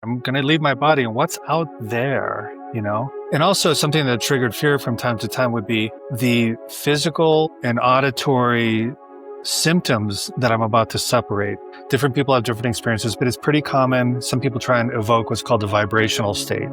I'm going to leave my body and what's out there, you know? And also something that triggered fear from time to time would be the physical and auditory symptoms that I'm about to separate. Different people have different experiences, but it's pretty common. Some people try and evoke what's called a vibrational state,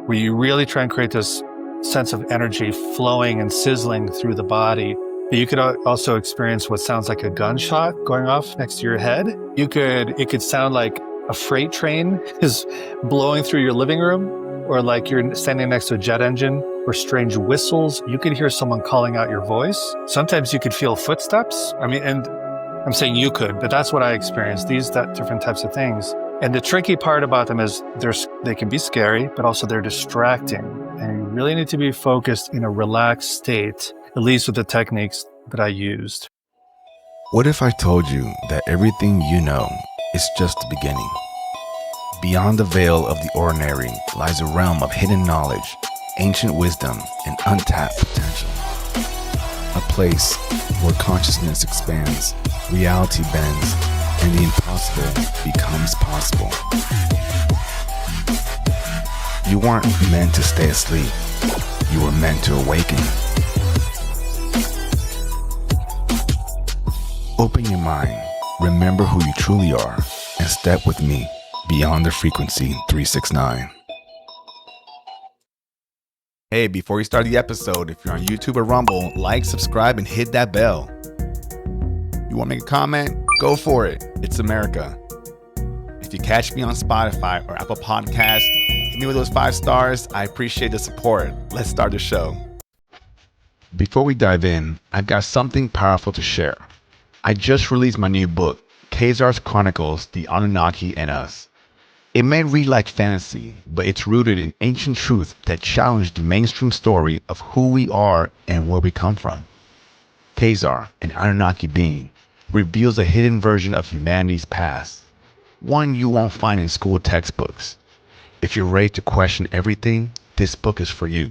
where you really try and create this sense of energy flowing and sizzling through the body. But you could also experience what sounds like a gunshot going off next to your head. It could sound like a freight train is blowing through your living room, or like you're standing next to a jet engine, or strange whistles. You could hear someone calling out your voice. Sometimes you could feel footsteps. And I'm saying you could, but that's what I experienced, different types of things. And the tricky part about them is they can be scary, but also they're distracting. And you really need to be focused in a relaxed state, at least with the techniques that I used. What if I told you that everything you know is just the beginning? Beyond the veil of the ordinary lies a realm of hidden knowledge, ancient wisdom, and untapped potential. A place where consciousness expands, reality bends, and the impossible becomes possible. You weren't meant to stay asleep. You were meant to awaken. Open your mind, remember who you truly are, and step with me beyond the frequency 369. Hey, before we start the episode, if you're on YouTube or Rumble, like, subscribe, and hit that bell. You want to make a comment? Go for it. It's America. If you catch me on Spotify or Apple Podcasts, hit me with those 5 stars. I appreciate the support. Let's start the show. Before we dive in, I've got something powerful to share. I just released my new book, Cesar's Chronicles, The Anunnaki and Us. It may read like fantasy, but it's rooted in ancient truth that challenged the mainstream story of who we are and where we come from. Cesar, an Anunnaki being, reveals a hidden version of humanity's past, one you won't find in school textbooks. If you're ready to question everything, this book is for you.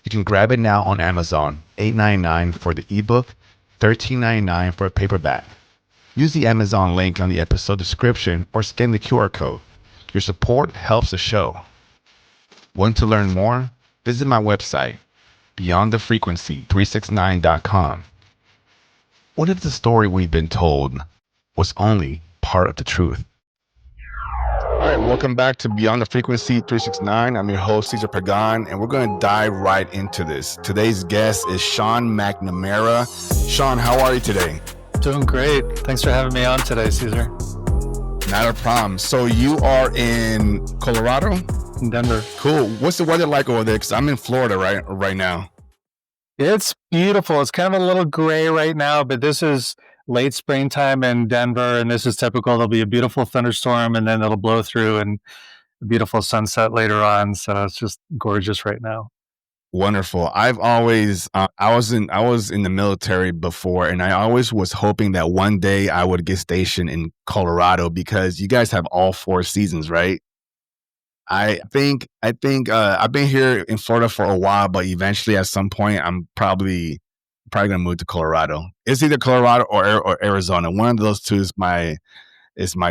You can grab it now on Amazon, $8.99 for the ebook, $13.99 for a paperback. Use the Amazon link on the episode description or scan the QR code. Your support helps the show. Want to learn more? Visit my website, beyondthefrequency369.com. What if the story we've been told was only part of the truth? All right, welcome back to Beyond the Frequency 369. I'm your host, Cesar Pagan, and we're going to dive right into this. Today's guest is Sean McNamara. Shawn, how are you today? Doing great. Thanks for having me on today, Cesar. Not a problem. So you are in Colorado? In Denver. Cool. What's the weather like over there? Because I'm in Florida right now. It's beautiful. It's kind of a little gray right now, but this is late springtime in Denver, and this is typical. There'll be a beautiful thunderstorm, and then it'll blow through, and a beautiful sunset later on. So it's just gorgeous right now. Wonderful. I've always, I was in the military before, and I always was hoping that one day I would get stationed in Colorado because you guys have all 4 seasons, right? I think I've been here in Florida for a while, but eventually at some point I'm probably going to move to Colorado. It's either Colorado or Arizona. One of those two is my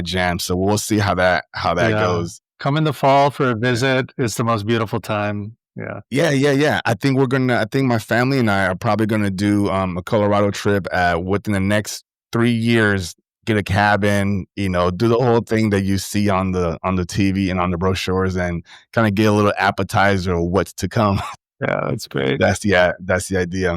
jam. So we'll see how that goes. Come in the fall for a visit. It's the most beautiful time. Yeah. I think my family and I are probably going to do a Colorado trip within the next 3 years. Get a cabin, do the whole thing that you see on the TV and on the brochures, and kind of get a little appetizer of what's to come. Yeah, that's great. That's the idea.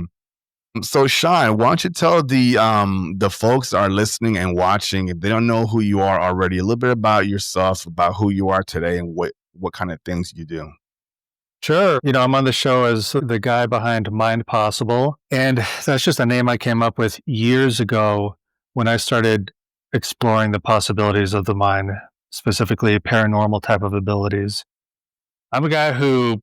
So Shawn, why don't you tell the folks that are listening and watching, if they don't know who you are already, a little bit about yourself, about who you are today, and what kind of things you do. Sure. I'm on the show as the guy behind Mind Possible, and that's just a name I came up with years ago when I started exploring the possibilities of the mind, specifically paranormal type of abilities. I'm a guy who,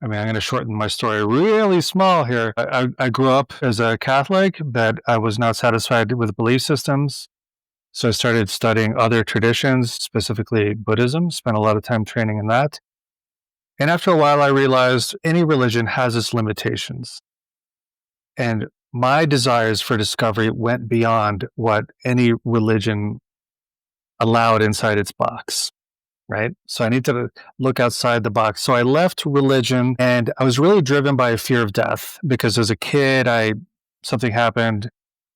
I'm going to shorten my story really small here. I grew up as a Catholic, but I was not satisfied with belief systems. So I started studying other traditions, specifically Buddhism, spent a lot of time training in that. And after a while, I realized any religion has its limitations. And my desires for discovery went beyond what any religion allowed inside its box. right? So I need to look outside the box. So I left religion, and I was really driven by a fear of death because as a kid, something happened.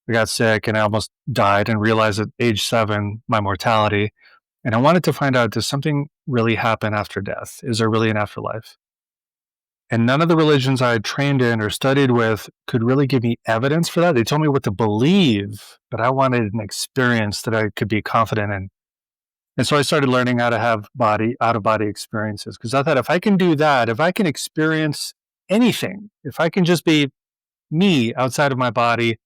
I got sick and I almost died, and realized at age 7 my mortality. And I wanted to find out, does something really happen after death? Is there really an afterlife? And none of the religions I had trained in or studied with could really give me evidence for that. They told me what to believe, but I wanted an experience that I could be confident in. And so I started learning how to have out of body experiences, because I thought, if I can do that, if I can experience anything, if I can just be me outside of my body,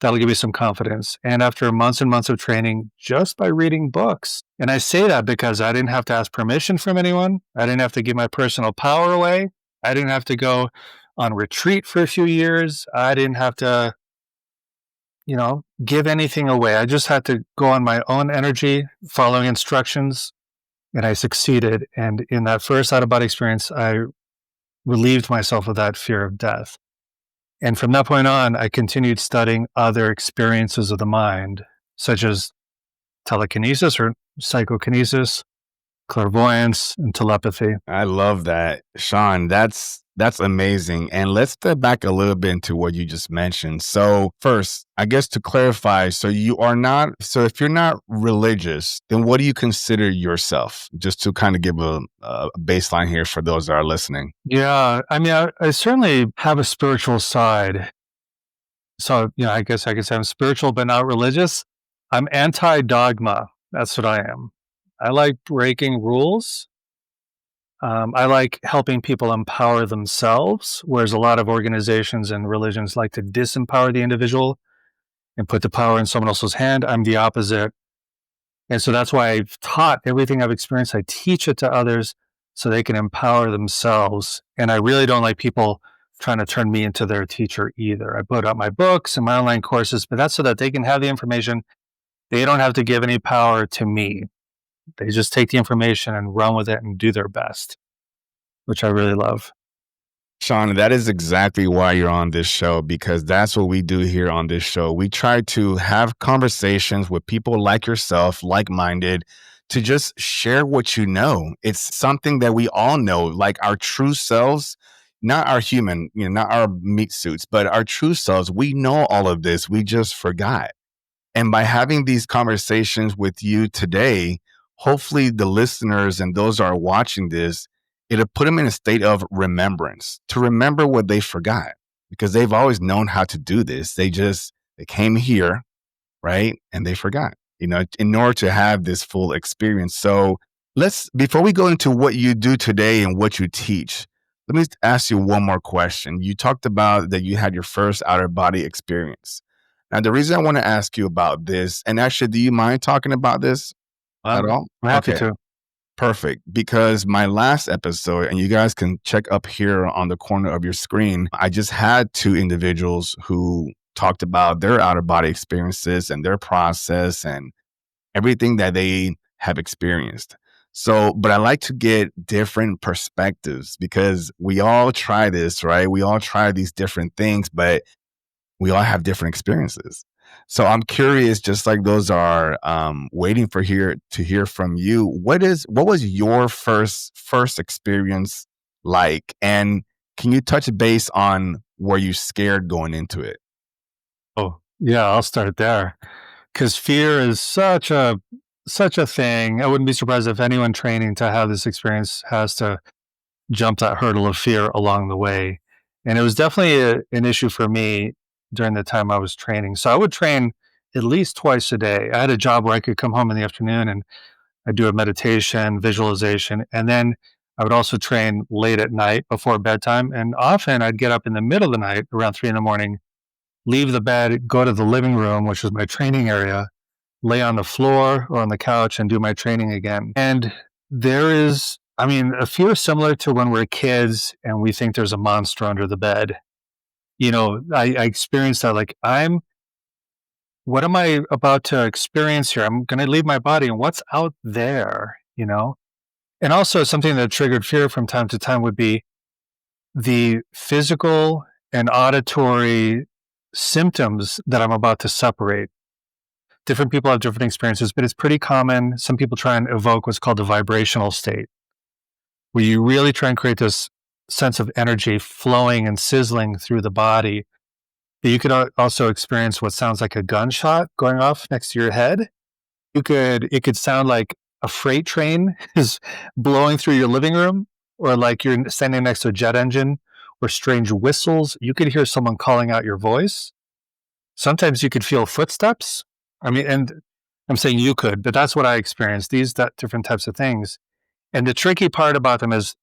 that'll give me some confidence. And after months and months of training, just by reading books, and I say that because I didn't have to ask permission from anyone. I didn't have to give my personal power away. I didn't have to go on retreat for a few years. I didn't have to, give anything away. I just had to go on my own energy, following instructions, and I succeeded. And in that first out of body experience, I relieved myself of that fear of death. And from that point on, I continued studying other experiences of the mind, such as telekinesis or psychokinesis, clairvoyance, and telepathy. I love that, Shawn. That's amazing. And let's step back a little bit into what you just mentioned. So first, I guess to clarify, so if you're not religious, then what do you consider yourself? Just to kind of give a baseline here for those that are listening. Yeah, I mean, I certainly have a spiritual side. So, I guess I could say I'm spiritual, but not religious. I'm anti-dogma. That's what I am. I like breaking rules. I like helping people empower themselves, whereas a lot of organizations and religions like to disempower the individual and put the power in someone else's hand. I'm the opposite. And so that's why I've taught everything I've experienced. I teach it to others so they can empower themselves. And I really don't like people trying to turn me into their teacher either. I put out my books and my online courses, but that's so that they can have the information. They don't have to give any power to me. They just take the information and run with it and do their best, which I really love. Shawn, that is exactly why you're on this show, because that's what we do here on this show. We try to have conversations with people like yourself, like-minded, to just share what you know. It's something that we all know, like our true selves, not our human, not our meat suits, but our true selves. We know all of this. We just forgot. And by having these conversations with you today, hopefully the listeners and those that are watching this, it'll put them in a state of remembrance, to remember what they forgot, because they've always known how to do this. They came here, right? And they forgot, in order to have this full experience. So before we go into what you do today and what you teach, let me ask you one more question. You talked about that you had your first outer body experience. Now, the reason I want to ask you about this, and actually, do you mind talking about this at all? I'm happy to. Perfect. Because my last episode, and you guys can check up here on the corner of your screen, I just had 2 individuals who talked about their outer body experiences and their process and everything that they have experienced. So, but I like to get different perspectives, because we all try this, right? We all try these different things, but we all have different experiences. So I'm curious, just like those are waiting to hear from you. What was your first experience like? And can you touch base on, were you scared going into it? Oh, yeah, I'll start there. Because fear is such a thing. I wouldn't be surprised if anyone training to have this experience has to jump that hurdle of fear along the way. And it was definitely an issue for me during the time I was training. So I would train at least twice a day. I had a job where I could come home in the afternoon and I'd do a meditation, visualization, and then I would also train late at night before bedtime. And often I'd get up in the middle of the night around 3 a.m, leave the bed, go to the living room, which was my training area, lay on the floor or on the couch and do my training again. And there is, a fear similar to when we're kids and we think there's a monster under the bed. I experienced that, like, what am I about to experience here? I'm going to leave my body, and what's out there, And also something that triggered fear from time to time would be the physical and auditory symptoms that I'm about to separate. Different people have different experiences, but it's pretty common. Some people try and evoke what's called the vibrational state, where you really try and create this sense of energy flowing and sizzling through the body. You could also experience what sounds like a gunshot going off next to your head. It could sound like a freight train is blowing through your living room, or like you're standing next to a jet engine, or strange whistles. You could hear someone calling out your voice. Sometimes you could feel footsteps. I mean, and I'm saying you could, but that's what I experienced, that different types of things. And the tricky part about them is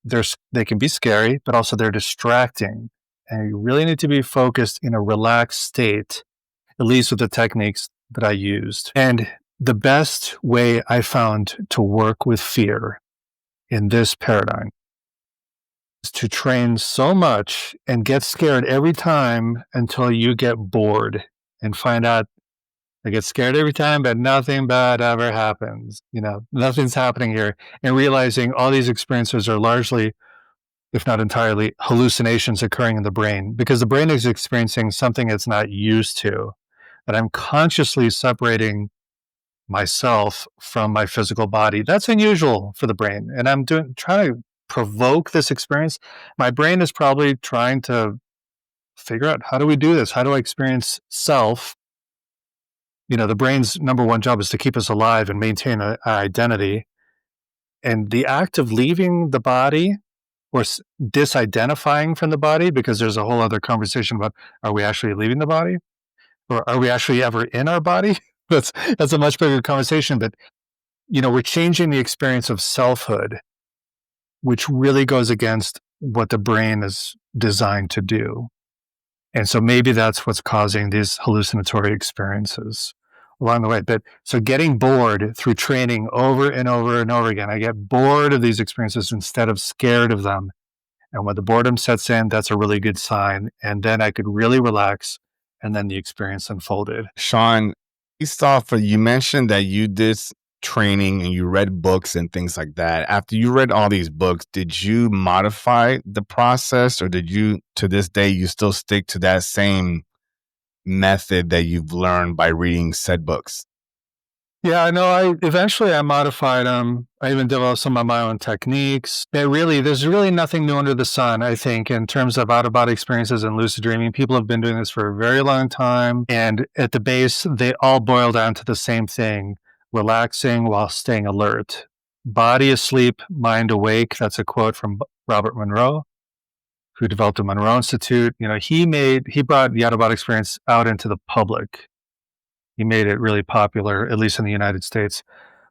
they can be scary, but also they're distracting. And you really need to be focused in a relaxed state, at least with the techniques that I used. And the best way I found to work with fear in this paradigm is to train so much and get scared every time until you get bored and find out I get scared every time, but nothing bad ever happens. Nothing's happening here. And realizing all these experiences are largely, if not entirely, hallucinations occurring in the brain, because the brain is experiencing something it's not used to. But I'm consciously separating myself from my physical body. That's unusual for the brain. And I'm trying to provoke this experience. My brain is probably trying to figure out, how do we do this? How do I experience self? The brain's number one job is to keep us alive and maintain an identity. And the act of leaving the body or disidentifying from the body, because there's a whole other conversation about, are we actually leaving the body? Or are we actually ever in our body? That's a much bigger conversation. But, we're changing the experience of selfhood, which really goes against what the brain is designed to do. And so maybe that's what's causing these hallucinatory experiences along the way. But so getting bored through training over and over and over again, I get bored of these experiences instead of scared of them. And when the boredom sets in, that's a really good sign. And then I could really relax, and then the experience unfolded. Shawn, you mentioned that you did training and you read books and things like that. After you read all these books, did you modify the process, or did you, to this day, you still stick to that same method that you've learned by reading said books? Yeah, no, I modified them. I even developed some of my own techniques. There's really nothing new under the sun, I think, in terms of out-of-body experiences and lucid dreaming. People have been doing this for a very long time. And at the base, they all boil down to the same thing: relaxing while staying alert. Body asleep, mind awake. That's a quote from Robert Monroe, who developed the Monroe Institute. He brought the out-of-body experience out into the public. He made it really popular, at least in the United States.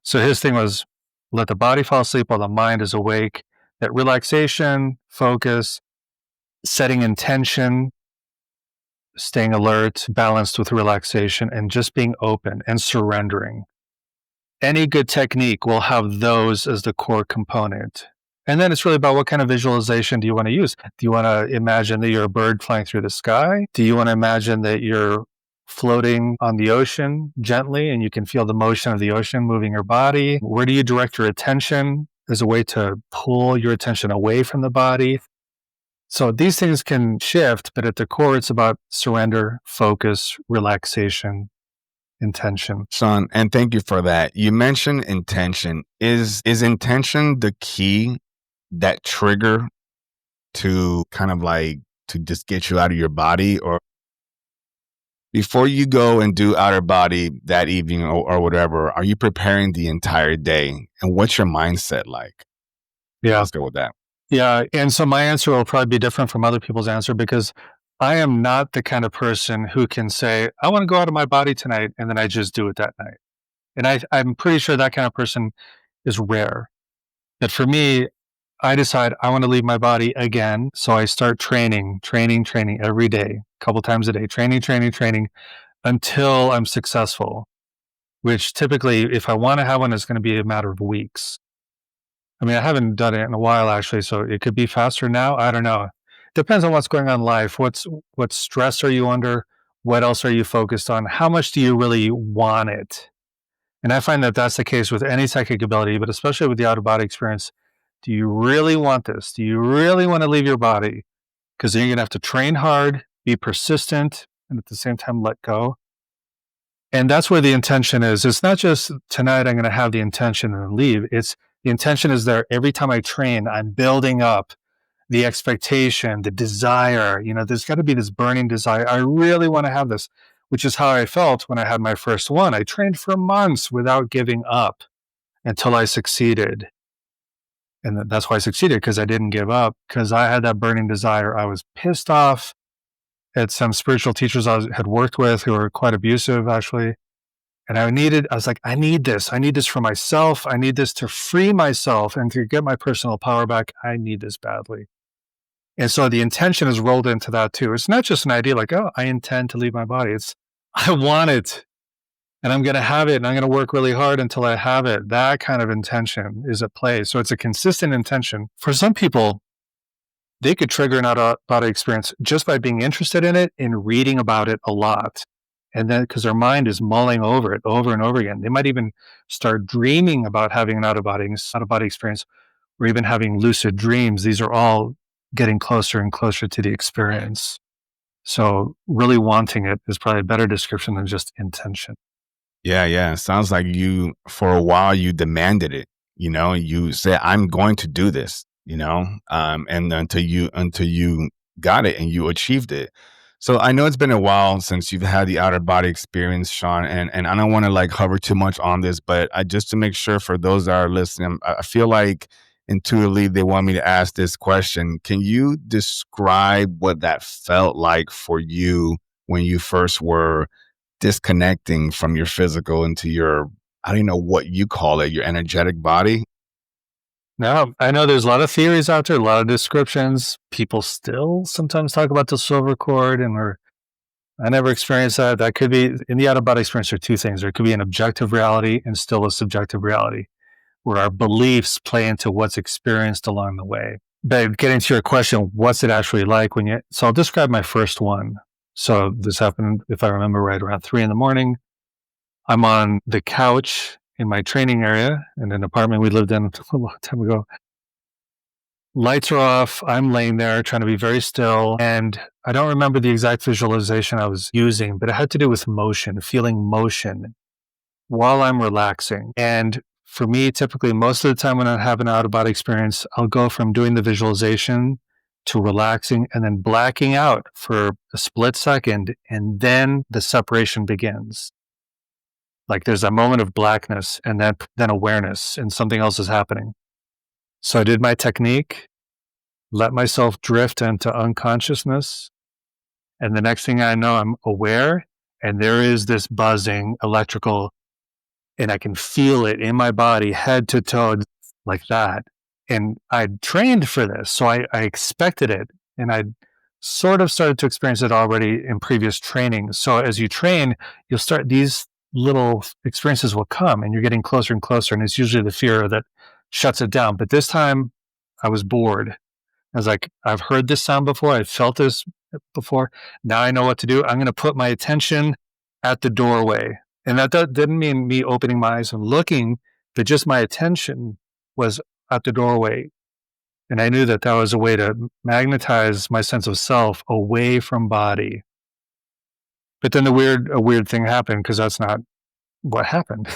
So his thing was, let the body fall asleep while the mind is awake. That relaxation, focus, setting intention, staying alert, balanced with relaxation, and just being open and surrendering. Any good technique will have those as the core component. And then it's really about, what kind of visualization do you want to use? Do you want to imagine that you're a bird flying through the sky? Do you want to imagine that you're floating on the ocean gently and you can feel the motion of the ocean moving your body? Where do you direct your attention as a way to pull your attention away from the body? So these things can shift, but at the core, it's about surrender, focus, relaxation, intention. Shawn, and thank you for that. You mentioned intention. Is intention the key, that trigger to kind of like to just get you out of your body? Or before you go and do outer body that evening or whatever, are you preparing the entire day? And what's your mindset like? Yeah. Let's go with that. Yeah. And so my answer will probably be different from other people's answer, because I am not the kind of person who can say, I want to go out of my body tonight, and then I just do it that night. And I'm pretty sure that kind of person is rare. But for me, I decide I want to leave my body again. So I start training every day, a couple times a day, training until I'm successful, which typically, if I want to have one, is going to be a matter of weeks. I mean, I haven't done it in a while, actually, so it could be faster now. I don't know. Depends on what's going on in life. What stress are you under? What else are you focused on? How much do you really want it? And I find that that's the case with any psychic ability, but especially with the out-of-body experience. Do you really want this? Do you really want to leave your body? Because then you're going to have to train hard, be persistent, and at the same time let go. And that's where the intention is. It's not just tonight I'm going to have the intention and leave. It's the intention is there every time I train. I'm building up the expectation, the desire. There's got to be this burning desire. I really want to have this, which is how I felt when I had my first one. I trained for months without giving up until I succeeded. And that's why I succeeded, because I didn't give up, because I had that burning desire. I was pissed off at some spiritual teachers I had worked with who were quite abusive, actually. And I was like, I need this. I need this for myself. I need this to free myself and to get my personal power back. I need this badly. And so the intention is rolled into that too. It's not just an idea like, oh, I intend to leave my body. It's, I want it and I'm going to have it and I'm going to work really hard until I have it. That kind of intention is at play. So it's a consistent intention. For some people, they could trigger an out-of-body experience just by being interested in it and reading about it a lot. And then because their mind is mulling over it over and over again, they might even start dreaming about having an out-of-body experience, or even having lucid dreams. These are all getting closer and closer to the experience. So really wanting it is probably a better description than just intention. Yeah. Sounds like for a while, you demanded it. You said, I'm going to do this, and until you got it and you achieved it. So I know it's been a while since you've had the outer body experience, Shawn, and I don't want to hover too much on this, but just to make sure for those that are listening, I feel like intuitively they want me to ask this question. Can you describe what that felt like for you when you first were disconnecting from your physical into your, I don't know what you call it, your energetic body? Now, I know there's a lot of theories out there, a lot of descriptions. People still sometimes talk about the silver cord, and I never experienced that. That could be, in the out-of-body experience, there are two things. There could be an objective reality and still a subjective reality, where our beliefs play into what's experienced along the way. But getting to your question, what's it actually like so I'll describe my first one. So this happened, if I remember right, around 3 a.m. I'm on the couch in my training area in an apartment we lived in a long time ago. Lights are off. I'm laying there trying to be very still. And I don't remember the exact visualization I was using, but it had to do with motion, feeling motion while I'm relaxing. And for me, typically, most of the time when I have an out-of-body experience, I'll go from doing the visualization to relaxing and then blacking out for a split second. And then the separation begins. Like there's a moment of blackness and then awareness and something else is happening. So I did my technique, let myself drift into unconsciousness. And the next thing I know, I'm aware and there is this buzzing electrical, and I can feel it in my body, head to toe, like that. And I'd trained for this, so I expected it. And I'd sort of started to experience it already in previous training. So as you train, you'll start, these little experiences will come and you're getting closer and closer. And it's usually the fear that shuts it down. But this time I was bored. I was like, I've heard this sound before. I've felt this before. Now I know what to do. I'm going to put my attention at the doorway. And that didn't mean me opening my eyes and looking, but just my attention was at the doorway. And I knew that was a way to magnetize my sense of self away from body. But then a weird thing happened, because that's not what happened.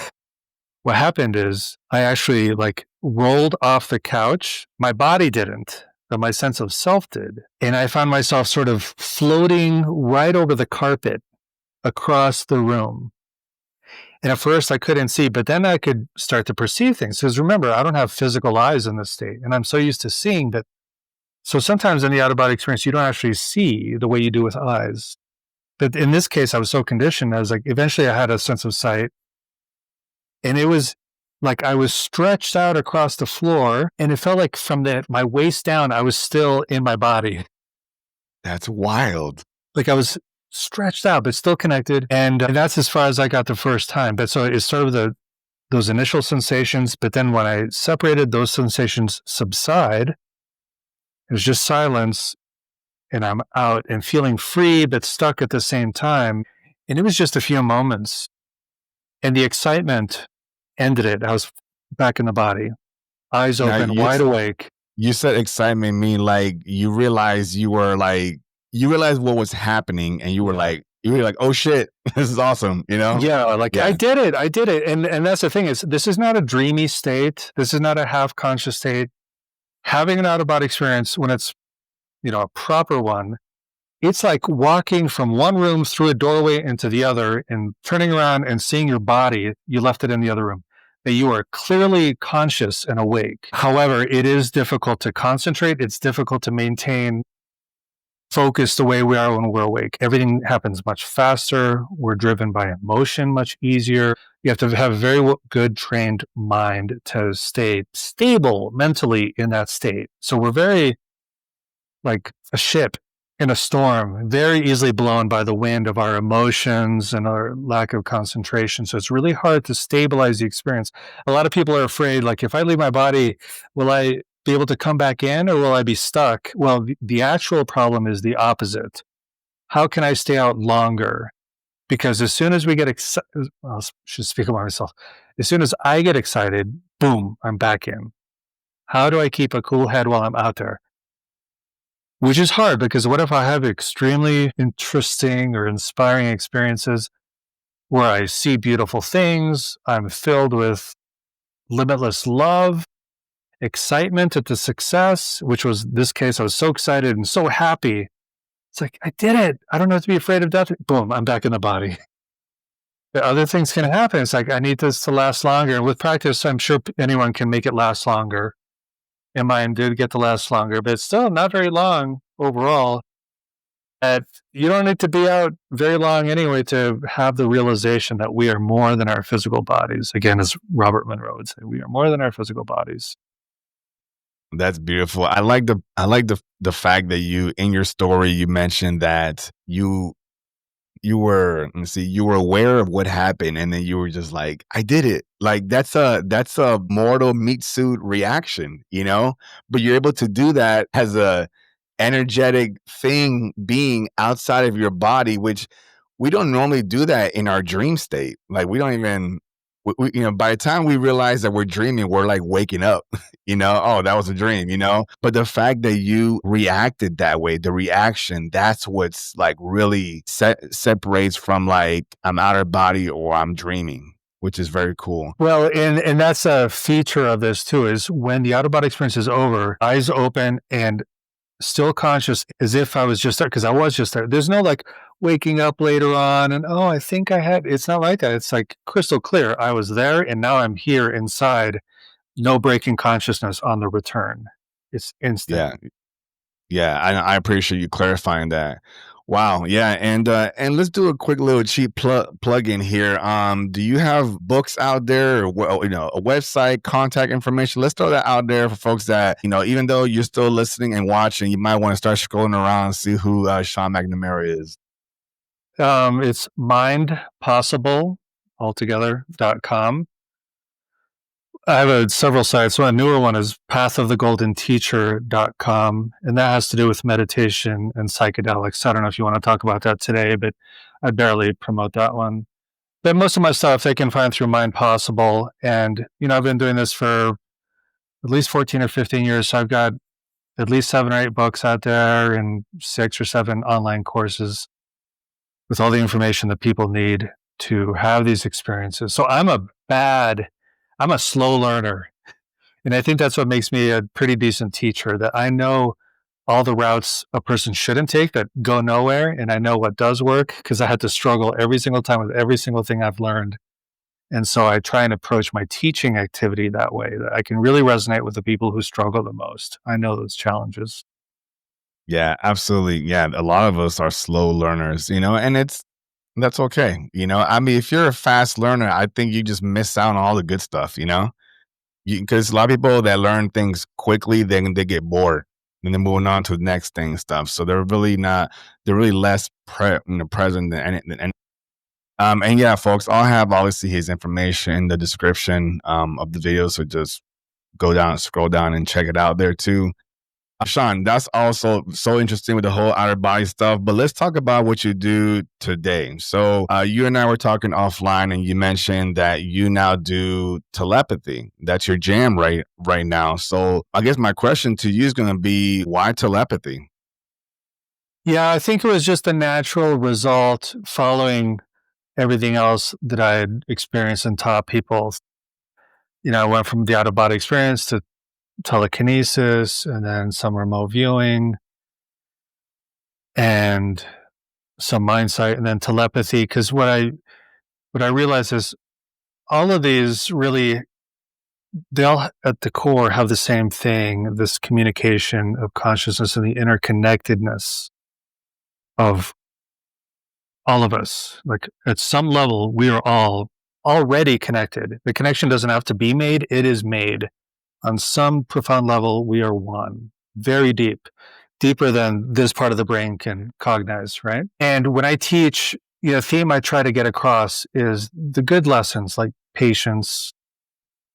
What happened is I actually rolled off the couch. My body didn't, but my sense of self did. And I found myself sort of floating right over the carpet across the room. And at first I couldn't see, but then I could start to perceive things. Because remember, I don't have physical eyes in this state. And I'm so used to seeing that. So sometimes in the out-of-body experience, you don't actually see the way you do with eyes. But in this case, I was so conditioned. I was like, eventually I had a sense of sight. And it was like I was stretched out across the floor. And it felt like from my waist down, I was still in my body. That's wild. Like I was stretched out, but still connected. And that's as far as I got the first time. But so it started with those initial sensations. But then when I separated, those sensations subside. It was just silence. And I'm out and feeling free, but stuck at the same time. And it was just a few moments. And the excitement ended it. I was back in the body, eyes open, wide awake. You said excitement mean you realized what was happening and you were like, You were like, oh shit, this is awesome, you know? Yeah, like Yeah. I did it. And that's the thing is, this is not a dreamy state. This is not a half conscious state. Having an out of body experience when it's, a proper one, it's like walking from one room through a doorway into the other and turning around and seeing your body. You left it in the other room. That you are clearly conscious and awake. However, it is difficult to concentrate. It's difficult to maintain focus the way we are when we're awake. Everything happens much faster. We're driven by emotion much easier. You have to have a very good trained mind to stay stable mentally in that state. So we're very like a ship in a storm, very easily blown by the wind of our emotions and our lack of concentration. So it's really hard to stabilize the experience. A lot of people are afraid, like, if I leave my body, will I be able to come back in or will I be stuck? Well, the actual problem is the opposite. How can I stay out longer? Because as soon as we get excited, I should speak about myself. As soon as I get excited, boom, I'm back in. How do I keep a cool head while I'm out there? Which is hard because what if I have extremely interesting or inspiring experiences where I see beautiful things, I'm filled with limitless love, excitement at the success, which was this case, I was so excited and so happy. It's like, I did it. I don't have to be afraid of death. Boom, I'm back in the body. The other things can happen. It's like, I need this to last longer. And with practice, I'm sure anyone can make it last longer. And mine did get to last longer, but it's still not very long overall. That you don't need to be out very long anyway to have the realization that we are more than our physical bodies. Again, as Robert Monroe would say, we are more than our physical bodies. That's beautiful. I like the fact that you, in your story, you mentioned that you were, you were aware of what happened, and then you were just like, I did it. Like that's a mortal meat suit reaction, but you're able to do that as a energetic thing being outside of your body, which we don't normally do that in our dream state. Like we don't even, by the time we realize that we're dreaming, we're like waking up, oh, that was a dream, but the fact that you reacted that way, the reaction, that's what's like really separates from like I'm out of body or I'm dreaming, which is very cool. Well, and that's a feature of this too, is when the out of body experience is over, eyes open and still conscious as if I was just there, because I was just there. There's no like waking up later on and, oh, I think I had, it's not like that. It's like crystal clear. I was there and now I'm here inside, no breaking consciousness on the return. It's instant. Yeah. I appreciate you clarifying that. Wow. Yeah. And let's do a quick little cheap plug in here. Do you have books out there or, a website, contact information? Let's throw that out there for folks that, even though you're still listening and watching, you might want to start scrolling around and see who Sean McNamara is. It's mindpossible.com. I have several sites. One newer one is pathofthegoldenteacher.com, and that has to do with meditation and psychedelics. I don't know if you want to talk about that today, but I barely promote that one. But most of my stuff they can find through Mind Possible. And, I've been doing this for at least 14 or 15 years. So I've got at least 7 or 8 books out there and 6 or 7 online courses with all the information that people need to have these experiences. So I'm a slow learner. And I think that's what makes me a pretty decent teacher, that I know all the routes a person shouldn't take that go nowhere. And I know what does work because I had to struggle every single time with every single thing I've learned. And so I try and approach my teaching activity that way, that I can really resonate with the people who struggle the most. I know those challenges. Yeah, absolutely. Yeah. A lot of us are slow learners, and that's okay. I mean, if you're a fast learner, I think you just miss out on all the good stuff, because a lot of people that learn things quickly, then they get bored and then moving on to the next thing and stuff. So they're really less present than any. And yeah, folks, I'll have obviously his information in the description of the video. So just scroll down and check it out there too. Shawn, that's also so interesting with the whole outer body stuff, but let's talk about what you do today. So you and I were talking offline and you mentioned that you now do telepathy. That's your jam right now. So I guess my question to you is going to be, why telepathy? Yeah, I think it was just a natural result following everything else that I had experienced and taught people. I went from the out of body experience to telekinesis and then some remote viewing and some mind sight and then telepathy. Because what I realized is all of these really, they all at the core have the same thing, this communication of consciousness and the interconnectedness of all of us. Like at some level, we are all already connected. The connection doesn't have to be made, it is made. On some profound level, we are one, very deep, deeper than this part of the brain can cognize, right? And when I teach, the theme I try to get across is the good lessons like patience,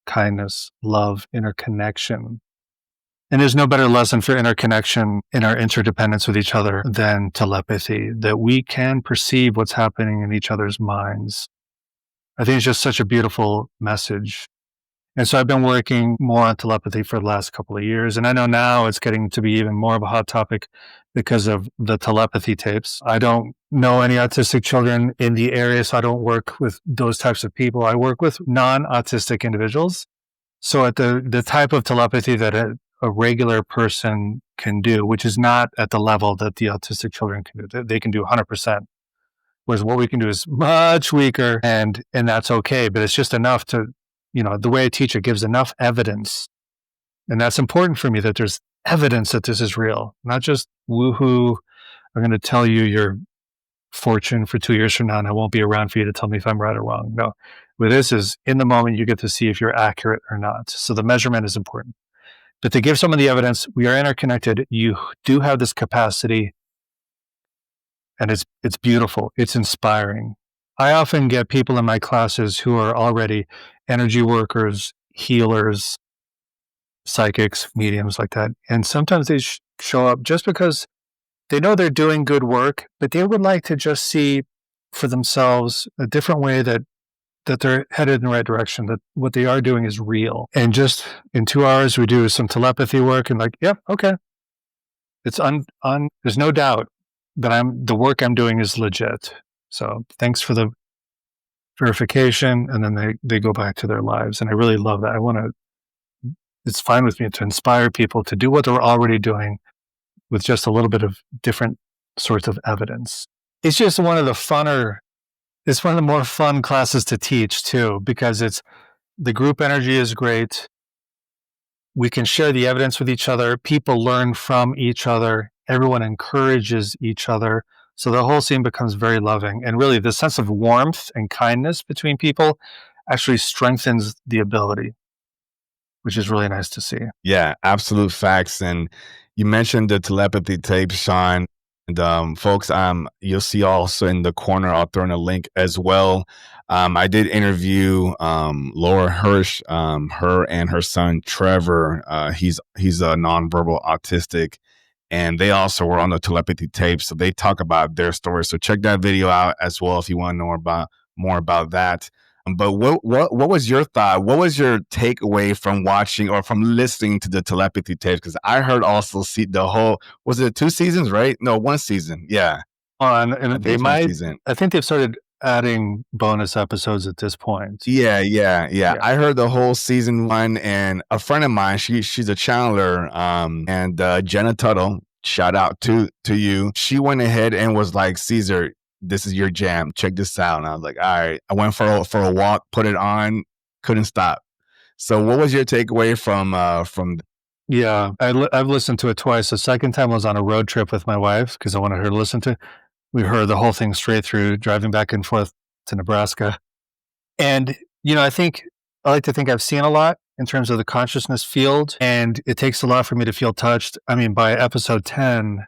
kindness, love, interconnection. And there's no better lesson for interconnection in our interdependence with each other than telepathy, that we can perceive what's happening in each other's minds. I think it's just such a beautiful message. And so I've been working more on telepathy for the last couple of years. And I know now it's getting to be even more of a hot topic because of the telepathy tapes. I don't know any autistic children in the area, so I don't work with those types of people. I work with non-autistic individuals. So at the type of telepathy that a regular person can do, which is not at the level that the autistic children can do. They can do 100%. Whereas what we can do is much weaker and that's okay. But it's just enough to, the way I teach it gives enough evidence. And that's important for me, that there's evidence that this is real, not just woohoo. I'm going to tell you your fortune for 2 years from now and I won't be around for you to tell me if I'm right or wrong. No, with this is in the moment, you get to see if you're accurate or not. So the measurement is important. But to give someone the evidence, we are interconnected. You do have this capacity and it's beautiful. It's inspiring. I often get people in my classes who are already energy workers, healers, psychics, mediums like that. And sometimes they show up just because they know they're doing good work, but they would like to just see for themselves a different way that they're headed in the right direction, that what they are doing is real. And just in 2 hours, we do some telepathy work and yep, okay. It's there's no doubt that the work I'm doing is legit. So thanks for the verification. And then they go back to their lives. And I really love that. It's fine with me to inspire people to do what they're already doing with just a little bit of different sorts of evidence. It's just it's one of the more fun classes to teach too, because the group energy is great. We can share the evidence with each other. People learn from each other. Everyone encourages each other. So the whole scene becomes very loving. And really the sense of warmth and kindness between people actually strengthens the ability, which is really nice to see. Yeah, absolute facts. And you mentioned the telepathy tape, Shawn. And folks, you'll see also in the corner, I'll throw in a link as well. I did interview Laura Hirsch, her and her son Trevor. He's a nonverbal autistic, and they also were on the telepathy tape. So they talk about their story. So check that video out as well if you want to know more about that. But what was your thought? What was your takeaway from watching or from listening to the telepathy tapes? Because I heard also see the whole, was it 2 seasons, right? No, 1 season. Yeah. And I think they've started adding bonus episodes at this point. Yeah. I heard the whole season 1, and a friend of mine, she's a channeler, and Jenna Tuttle, shout out to you. She went ahead and was like, Cesar, this is your jam. Check this out. And I was like, all right. I went for a walk, put it on, couldn't stop. So what was your takeaway from? Yeah, I've listened to it twice. The second time I was on a road trip with my wife because I wanted her to listen to it. We heard the whole thing straight through, driving back and forth to Nebraska. And, I like to think I've seen a lot in terms of the consciousness field, and it takes a lot for me to feel touched. I mean, by episode 10,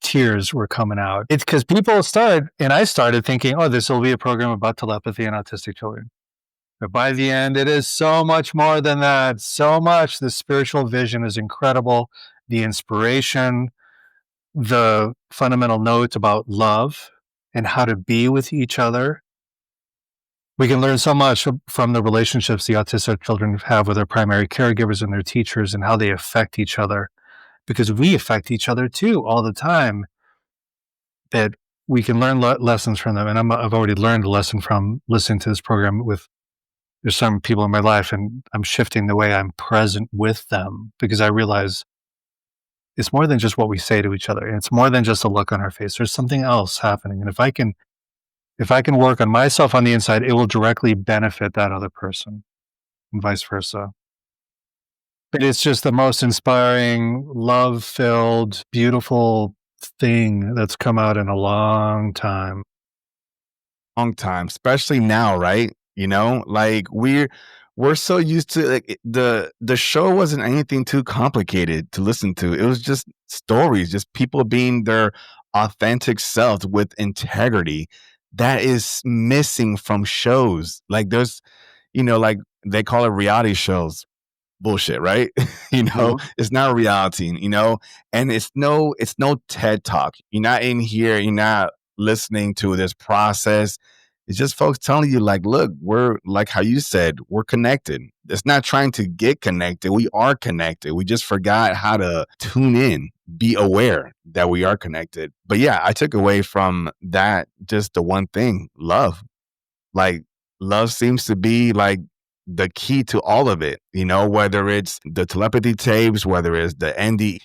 tears were coming out. It's because people started, and I started thinking, oh, this will be a program about telepathy and autistic children. But by the end, it is so much more than that. So much. The spiritual vision is incredible. The inspiration, the fundamental note about love and how to be with each other. We can learn so much from the relationships the autistic children have with their primary caregivers and their teachers and how they affect each other, because we affect each other too all the time. that we can learn lessons from them. And I've already learned a lesson from listening to this program with, there's some people in my life, and I'm shifting the way I'm present with them, because I realize it's more than just what we say to each other. It's more than just a look on our face. There's something else happening. And if I can work on myself on the inside, it will directly benefit that other person, and vice versa. But it's just the most inspiring, love-filled, beautiful thing that's come out in a long time. Long time, especially now, right? You know, like we're so used to, like, the show wasn't anything too complicated to listen to. It was just stories, just people being their authentic selves with integrity. That is missing from shows. Like there's, like they call it reality shows. Bullshit, right? Mhm. It's not reality, and it's no TED talk. You're not in here, you're not listening to this process. It's just folks telling you, like, look, we're, like how you said, we're connected. It's not trying to get connected. We are connected. We just forgot how to tune in, be aware that we are connected. But yeah, I took away from that just the one thing: love. Like, love seems to be like the key to all of it, whether it's the telepathy tapes, whether it's the ND,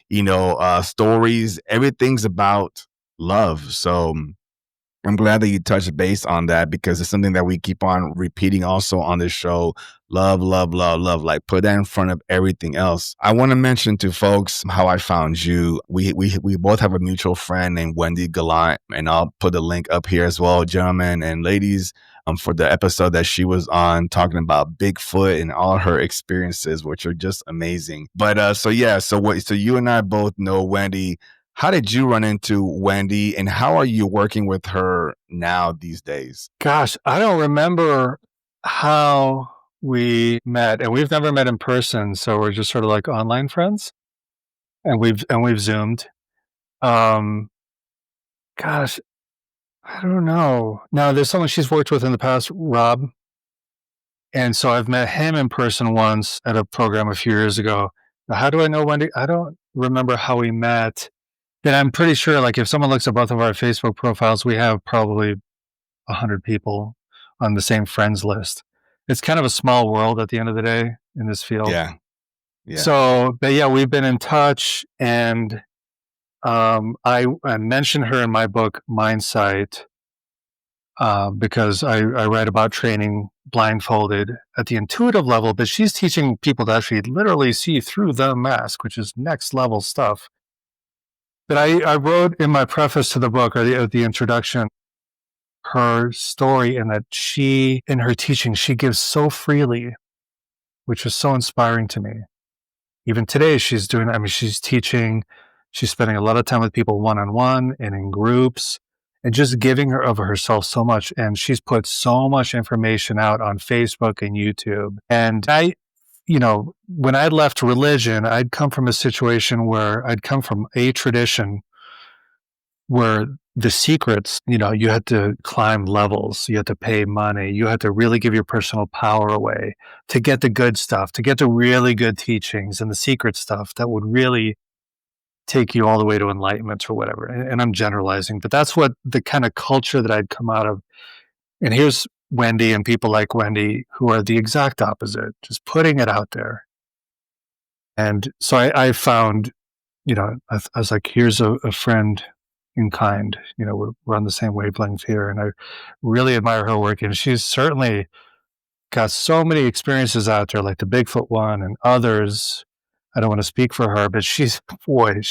stories, everything's about love. So I'm glad that you touched base on that, because it's something that we keep on repeating also on this show. Love, love, love, love. Like, put that in front of everything else. I want to mention to folks how I found you. We both have a mutual friend named Wendy Gallant, and I'll put the link up here as well, gentlemen and ladies, for the episode that she was on talking about Bigfoot and all her experiences, which are just amazing. But so you and I both know Wendy. How did you run into Wendy, and how are you working with her now these days? Gosh, I don't remember how we met, and we've never met in person, so we're just sort of like online friends, and we've Zoomed. Um, gosh, I don't know. Now, there's someone she's worked with in the past, Rob, and so I've met him in person once at a program a few years ago. Now, how do I know Wendy? I don't remember how we met. Then I'm pretty sure, like, if someone looks at both of our Facebook profiles, we have probably 100 people on the same friends list. It's kind of a small world at the end of the day in this field. Yeah. Yeah. So, but yeah, we've been in touch, and I mentioned her in my book, Mindsight, because I write about training blindfolded at the intuitive level, but she's teaching people to actually literally see through the mask, which is next level stuff. But I wrote in my preface to the book, or the introduction, her story, and that she, in her teaching, she gives so freely, which was so inspiring to me. Even today, she's teaching, she's spending a lot of time with people one-on-one and in groups, and just giving her of herself so much. And she's put so much information out on Facebook and YouTube. And when I left religion, I'd come from a situation where I'd come from a tradition where the secrets, you had to climb levels, you had to pay money, you had to really give your personal power away to get the good stuff, to get the really good teachings and the secret stuff that would really take you all the way to enlightenment or whatever. And I'm generalizing, but that's what the kind of culture that I'd come out of. And here's Wendy and people like Wendy who are the exact opposite, just putting it out there. And so I found, I was like, here's a friend in kind. We're on the same wavelength here, and I really admire her work. And she's certainly got so many experiences out there, like the Bigfoot one and others. I don't want to speak for her, but she's her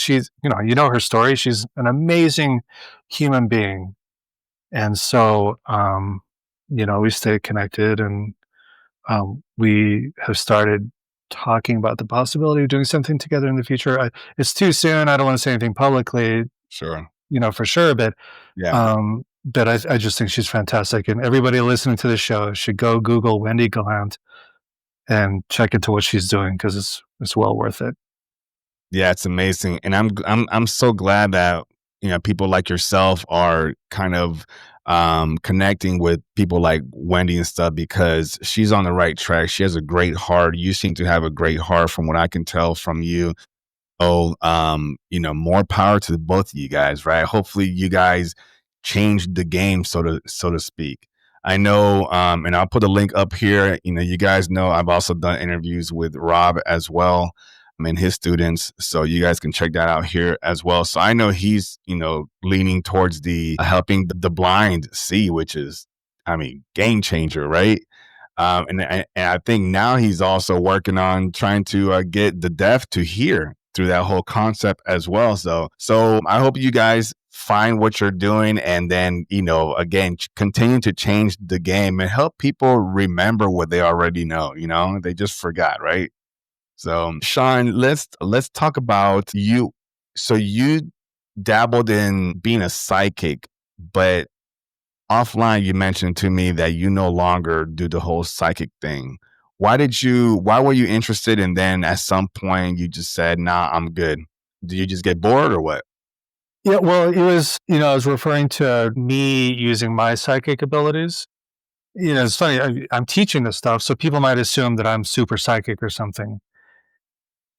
story. She's an amazing human being, and so we stay connected, and we have started talking about the possibility of doing something together in the future. It's too soon. I don't want to say anything publicly. Sure. For sure, but Yeah. but I just think she's fantastic, and everybody listening to the show should go Google Wendy Gallant and check into what she's doing, because it's well worth it. Yeah, it's amazing, and I'm so glad that people like yourself are kind of connecting with people like Wendy and stuff, because she's on the right track. She has a great heart. You seem to have a great heart, from what I can tell from you. More power to both of you guys, right? Hopefully you guys change the game, so to speak. I know, and I'll put a link up here. You guys know I've also done interviews with Rob as well, and his students. So you guys can check that out here as well. So I know he's, leaning towards the helping the blind see, which is, game changer, right? And I think now he's also working on trying to get the deaf to hear through that whole concept as well. So I hope you guys find what you're doing, and then, again, continue to change the game and help people remember what they already know. They just forgot, right? So Shawn, let's talk about you. So you dabbled in being a psychic, but offline you mentioned to me that you no longer do the whole psychic thing. Why were you interested, and then at some point you just said, nah, I'm good? Do you just get bored or what? Yeah, well, it was, I was referring to me using my psychic abilities. It's funny, I'm teaching this stuff, so people might assume that I'm super psychic or something.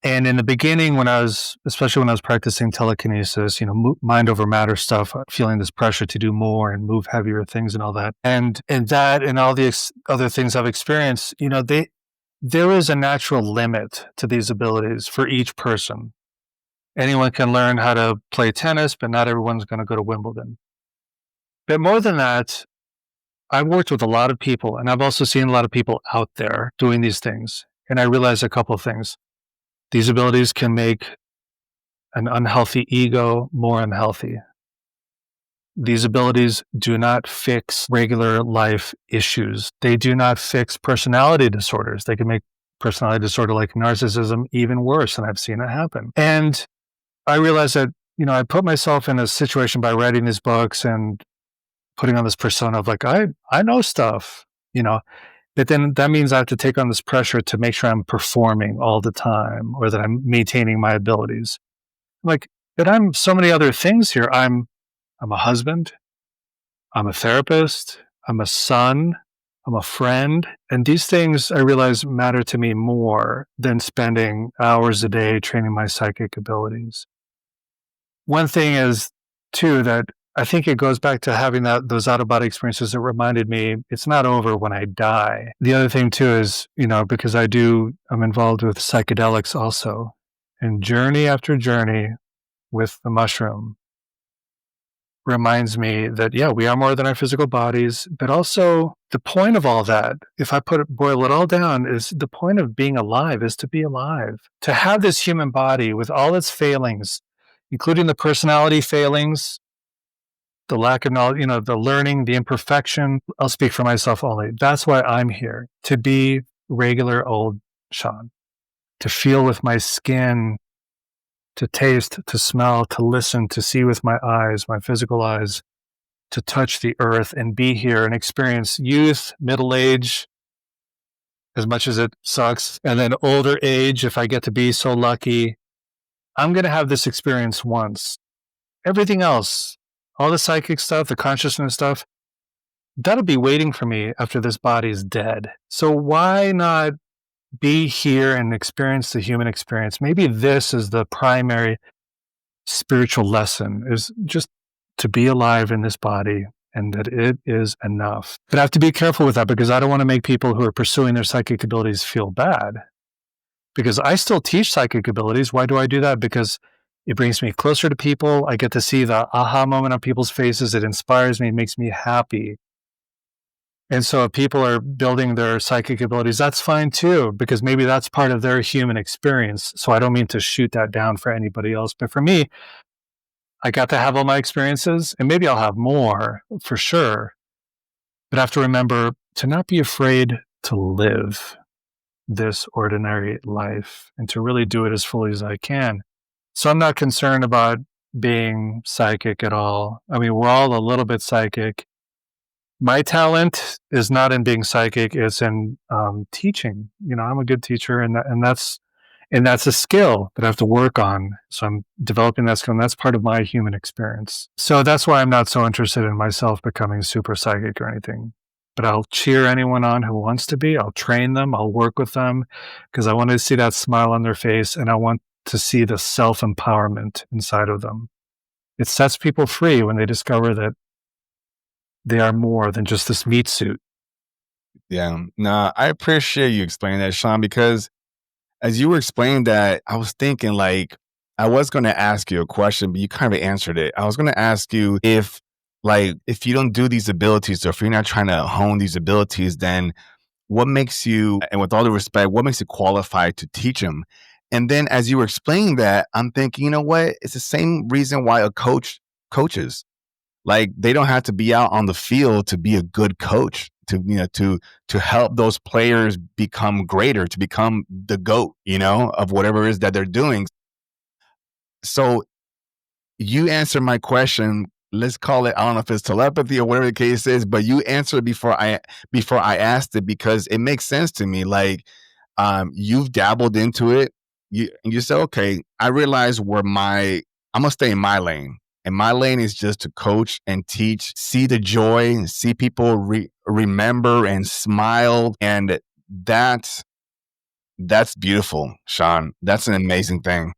And in the beginning, especially when I was practicing telekinesis, mind over matter stuff, feeling this pressure to do more and move heavier things and all that. And that and all the other things I've experienced, there is a natural limit to these abilities for each person. Anyone can learn how to play tennis, but not everyone's going to go to Wimbledon. But more than that, I've worked with a lot of people, and I've also seen a lot of people out there doing these things. And I realized a couple of things. These abilities can make an unhealthy ego more unhealthy. These abilities do not fix regular life issues. They do not fix personality disorders. They can make personality disorder like narcissism even worse, and I've seen it happen. And I realized that, I put myself in a situation by writing these books and putting on this persona of like, I know stuff, but then that means I have to take on this pressure to make sure I'm performing all the time, or that I'm maintaining my abilities. Like, but I'm so many other things here. I'm a husband. I'm a therapist. I'm a son. I'm a friend. And these things I realize matter to me more than spending hours a day training my psychic abilities. One thing is, too, that I think it goes back to having those out-of-body experiences that reminded me it's not over when I die. The other thing, too, is, because I'm involved with psychedelics also. And journey after journey with the mushroom reminds me that, yeah, we are more than our physical bodies, but also the point of all that, if I boil it all down, is the point of being alive is to be alive. To have this human body with all its failings, including the personality failings, the lack of knowledge, the learning, the imperfection. I'll speak for myself only. That's why I'm here, to be regular old Shawn, to feel with my skin, to taste, to smell, to listen, to see with my eyes, my physical eyes, to touch the earth and be here and experience youth, middle age, as much as it sucks, and then older age, if I get to be so lucky. I'm going to have this experience once. Everything else, all the psychic stuff, the consciousness stuff, that'll be waiting for me after this body's dead. So why not be here and experience the human experience? Maybe this is the primary spiritual lesson, is just to be alive in this body, and that it is enough. But I have to be careful with that, because I don't want to make people who are pursuing their psychic abilities feel bad. Because I still teach psychic abilities. Why do I do that? Because it brings me closer to people. I get to see the aha moment on people's faces. It inspires me. It makes me happy. And so if people are building their psychic abilities, that's fine too, because maybe that's part of their human experience. So I don't mean to shoot that down for anybody else. But for me, I got to have all my experiences, and maybe I'll have more for sure. But I have to remember to not be afraid to live this ordinary life and to really do it as fully as I can. So I'm not concerned about being psychic at all. I mean, we're all a little bit psychic. My talent is not in being psychic; it's in teaching. I'm a good teacher, and that's a skill that I have to work on. So I'm developing that skill, and that's part of my human experience. So that's why I'm not so interested in myself becoming super psychic or anything. But I'll cheer anyone on who wants to be. I'll train them. I'll work with them, because I want to see that smile on their face, and I want to see the self-empowerment inside of them. It sets people free when they discover that they are more than just this meat suit. Yeah. No, I appreciate you explaining that, Shawn, because as you were explaining that, I was thinking like, I was going to ask you a question, but you kind of answered it. I was going to ask you if you don't do these abilities, or if you're not trying to hone these abilities, then what makes you, and with all the respect, what makes you qualified to teach them? And then as you were explaining that, I'm thinking, you know what? It's the same reason why a coach coaches. Like, they don't have to be out on the field to be a good coach, to help those players become greater, to become the GOAT, of whatever it is that they're doing. So you answer my question. Let's call it, I don't know if it's telepathy or whatever the case is, but you answered before I asked it, because it makes sense to me. Like, you've dabbled into it. You said, okay, I realize I'm gonna stay in my lane. And my lane is just to coach and teach, see the joy, see people remember and smile. And that's beautiful, Shawn. That's an amazing thing.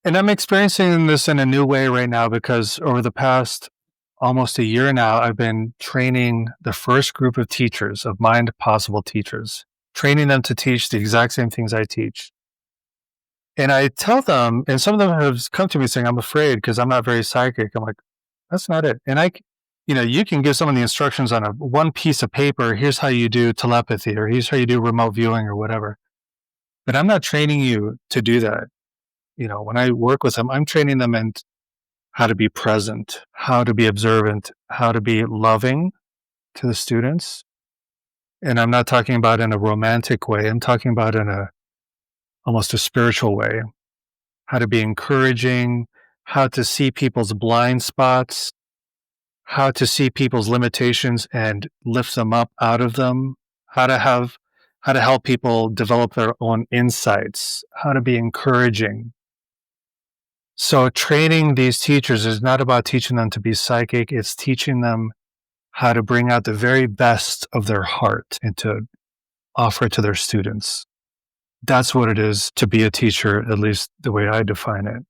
And I'm experiencing this in a new way right now, because over the past almost a year now, I've been training the first group of teachers, of Mind Possible teachers, training them to teach the exact same things I teach. And I tell them, and some of them have come to me saying, I'm afraid because I'm not very psychic. I'm like, that's not it. And you can give someone the instructions on one piece of paper. Here's how you do telepathy, or here's how you do remote viewing, or whatever. But I'm not training you to do that. When I work with them, I'm training them in how to be present, how to be observant, how to be loving to the students. And I'm not talking about in a romantic way. I'm talking about in almost a spiritual way, how to be encouraging, how to see people's blind spots, how to see people's limitations and lift them up out of them, how to help people develop their own insights, how to be encouraging. So training these teachers is not about teaching them to be psychic. It's teaching them how to bring out the very best of their heart and to offer it to their students. That's what it is to be a teacher, at least the way I define it.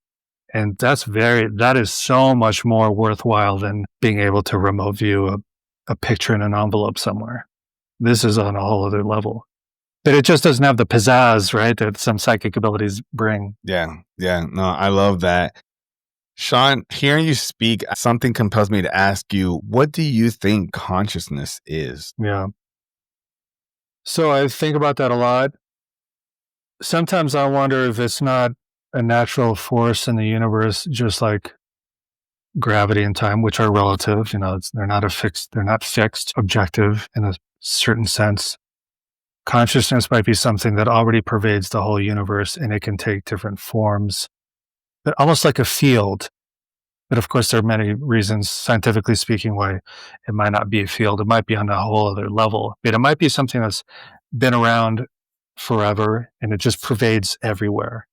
And that is so much more worthwhile than being able to remote view a picture in an envelope somewhere. This is on a whole other level. But it just doesn't have the pizzazz, right, that some psychic abilities bring. Yeah. No, I love that. Shawn, hearing you speak, something compels me to ask you, what do you think consciousness is? Yeah. So I think about that a lot. Sometimes I wonder if it's not a natural force in the universe, just like gravity and time, which are relative. They're not fixed, objective in a certain sense. Consciousness might be something that already pervades the whole universe, and it can take different forms, but almost like a field. But of course, there are many reasons, scientifically speaking, why it might not be a field. It might be on a whole other level, but it might be something that's been around forever, and it just pervades everywhere.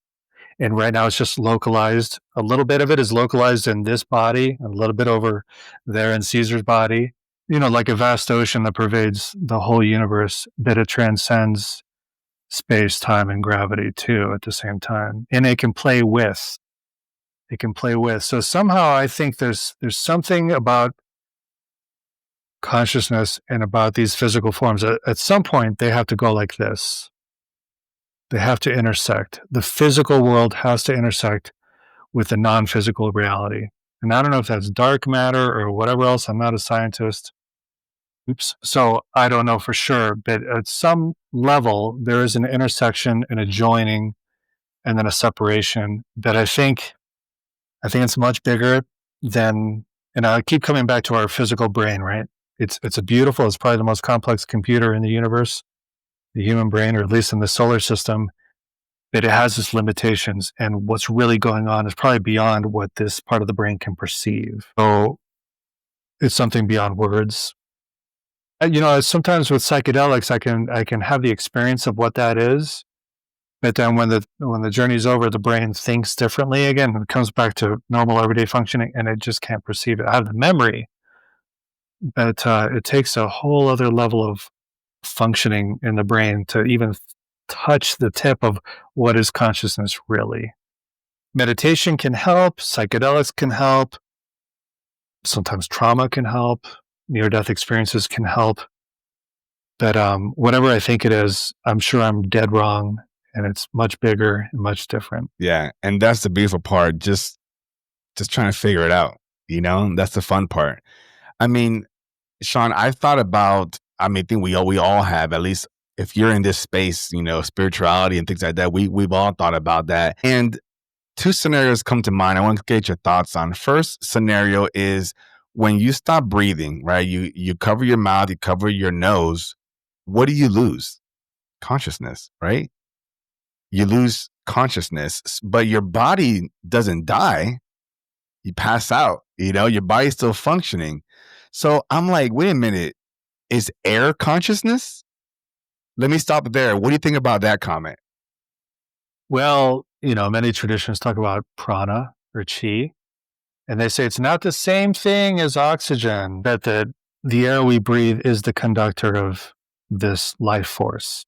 And right now it's just localized. A little bit of it is localized in this body, a little bit over there in Cesar's body, like a vast ocean that pervades the whole universe, but it transcends space, time, and gravity too at the same time. And it can play with. So somehow I think there's something about consciousness and about these physical forms. At some point, they have to go like this. They have to intersect. The physical world has to intersect with the non-physical reality. And I don't know if that's dark matter or whatever else. I'm not a scientist. So I don't know for sure, but at some level, there is an intersection and a joining and then a separation that I think it's much bigger than, and I keep coming back to our physical brain, right? It's probably the most complex computer in the universe, the human brain, or at least in the solar system. But it has its limitations, and what's really going on is probably beyond what this part of the brain can perceive. So it's something beyond words. Sometimes with psychedelics, I can have the experience of what that is, but then when the journey's over, the brain thinks differently again. It comes back to normal everyday functioning, and it just can't perceive it. I have the memory, but it takes a whole other level of functioning in the brain to even touch the tip of what is consciousness really. meditation can help, psychedelics can help, sometimes trauma can help, near-death experiences can help. But whatever I think it is, I'm sure I'm dead wrong, and it's much bigger and much different. Yeah, and that's the beautiful part. Just trying to figure it out. That's the fun part. I mean, Shawn, I've thought about. I mean, I think we all have, at least if you're in this space, spirituality and things like that. We've all thought about that. And two scenarios come to mind. I want to get your thoughts on. First scenario is when you stop breathing, right? You cover your mouth, you cover your nose. What do you lose? Consciousness, right? You lose consciousness, but your body doesn't die. You pass out, your body's still functioning. So I'm like, wait a minute, is air consciousness? Let me stop there. What do you think about that comment? Well, many traditions talk about prana or chi, and they say it's not the same thing as oxygen, that the air we breathe is the conductor of this life force.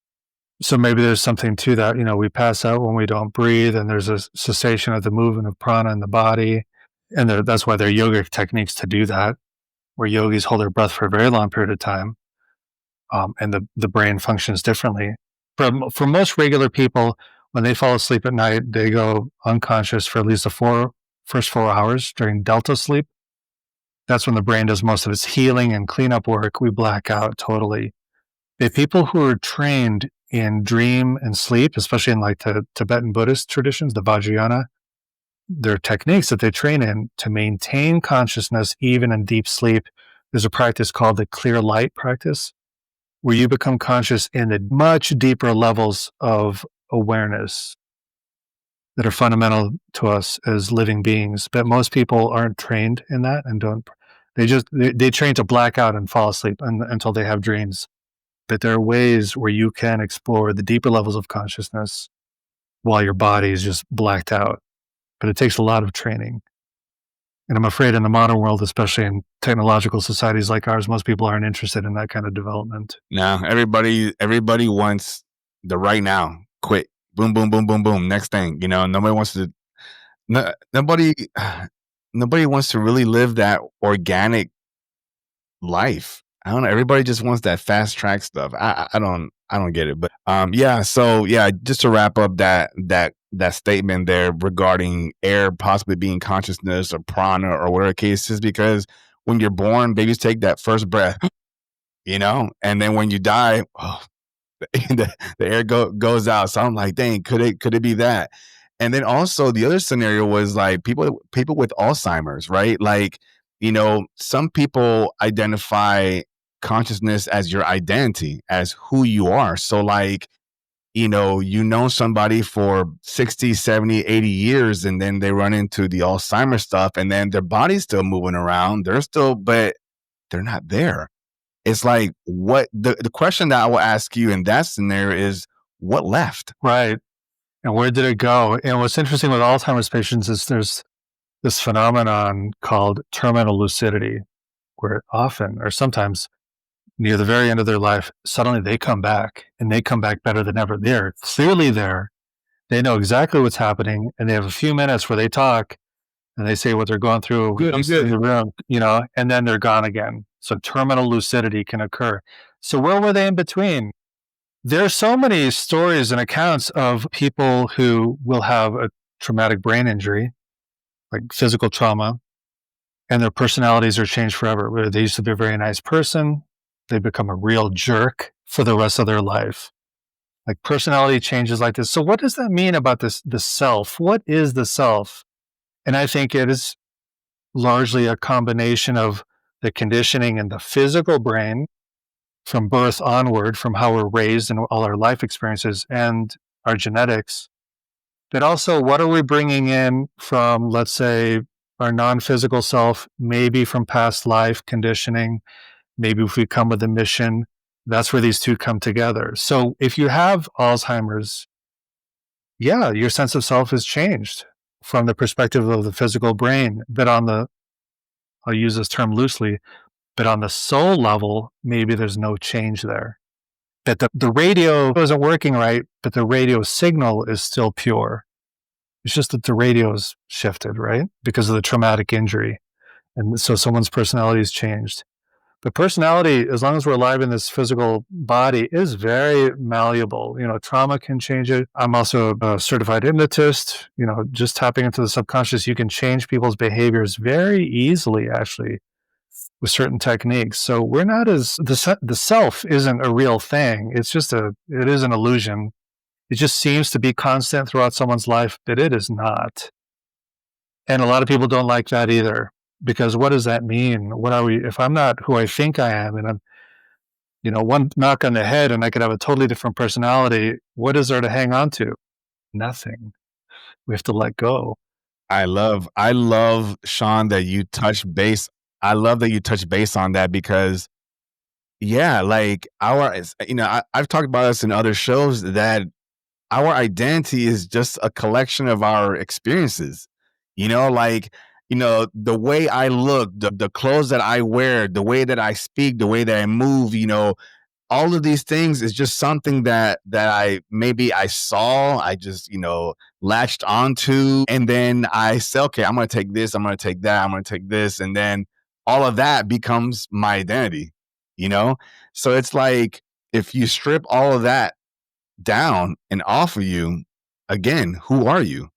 So maybe there's something to that. We pass out when we don't breathe, and there's a cessation of the movement of prana in the body. And that's why there are yogic techniques to do that, where yogis hold their breath for a very long period of time, and the brain functions differently. For most regular people, when they fall asleep at night, they go unconscious for at least the first 4 hours during delta sleep. That's when the brain does most of its healing and cleanup work. We black out totally. The people who are trained in dream and sleep, especially in like the Tibetan Buddhist traditions, the Vajrayana, there are techniques that they train in to maintain consciousness even in deep sleep. There's a practice called the clear light practice, where you become conscious in the much deeper levels of awareness that are fundamental to us as living beings. But most people aren't trained in that and don't. They train to black out and fall asleep until they have dreams. But there are ways where you can explore the deeper levels of consciousness while your body is just blacked out. But it takes a lot of training. And I'm afraid in the modern world, especially in technological societies like ours, most people aren't interested in that kind of development. No, everybody wants the right now, quick, boom, boom, boom, boom, boom. Next thing, nobody wants to. Nobody wants to really live that organic life. I don't know. Everybody just wants that fast track stuff. I don't get it. But yeah. So yeah, just to wrap up that statement there regarding air possibly being consciousness or prana or whatever the case is, because when you're born, babies take that first breath, and then when you die, the air goes out. So I'm like, dang, could it be that? And then also the other scenario was like people with Alzheimer's, right? Like, some people identify consciousness as your identity, as who you are. So like, somebody for 60, 70, 80 years, and then they run into the Alzheimer's stuff, and then their body's still moving around. But they're not there. It's like, what the question that I will ask you in that scenario is, what left? Right. And where did it go? And what's interesting with Alzheimer's patients is there's this phenomenon called terminal lucidity, where often or sometimes near the very end of their life, suddenly they come back, and they come back better than ever. They're clearly there. They know exactly what's happening, and they have a few minutes where they talk and they say what they're going through I'm good. in the room, and then they're gone again. So terminal lucidity can occur. So where were they in between? There are so many stories and accounts of people who will have a traumatic brain injury, like physical trauma, and their personalities are changed forever. Where they used to be a very nice person, they become a real jerk for the rest of their life. Like personality changes like this. So what does that mean about the self? What is the self? And I think it is largely a combination of the conditioning in the physical brain from birth onward, from how we're raised and all our life experiences and our genetics. But also, what are we bringing in from, let's say, our non-physical self, maybe from past life conditioning, maybe if we come with a mission. That's where these two come together. So if you have Alzheimer's, yeah, your sense of self has changed from the perspective of the physical brain. But I'll use this term loosely, but on the soul level, maybe there's no change there. That the radio isn't working right, but the radio signal is still pure. It's just that the radio's shifted, right? Because of the traumatic injury. And so someone's personality has changed. But personality, as long as we're alive in this physical body, is very malleable. Trauma can change it. I'm also a certified hypnotist. Just tapping into the subconscious, you can change people's behaviors very easily, actually, with certain techniques. So we're not the self isn't a real thing. It is an illusion. It just seems to be constant throughout someone's life, but it is not. And a lot of people don't like that either, because what does that mean? What are we, if I'm not who I think I am, and I'm, one knock on the head and I could have a totally different personality, what is there to hang on to? Nothing. We have to let go. I love, Shawn, that you touch base. I love that you touch base on that because, yeah, like I've talked about this in other shows that our identity is just a collection of our experiences. The way I look, the clothes that I wear, the way that I speak, the way that I move, all of these things is just something that I saw, I just, latched onto. And then I say, okay, I'm going to take this, I'm going to take that, I'm going to take this. And then all of that becomes my identity, So it's like, if you strip all of that down and off of you, again, who are you?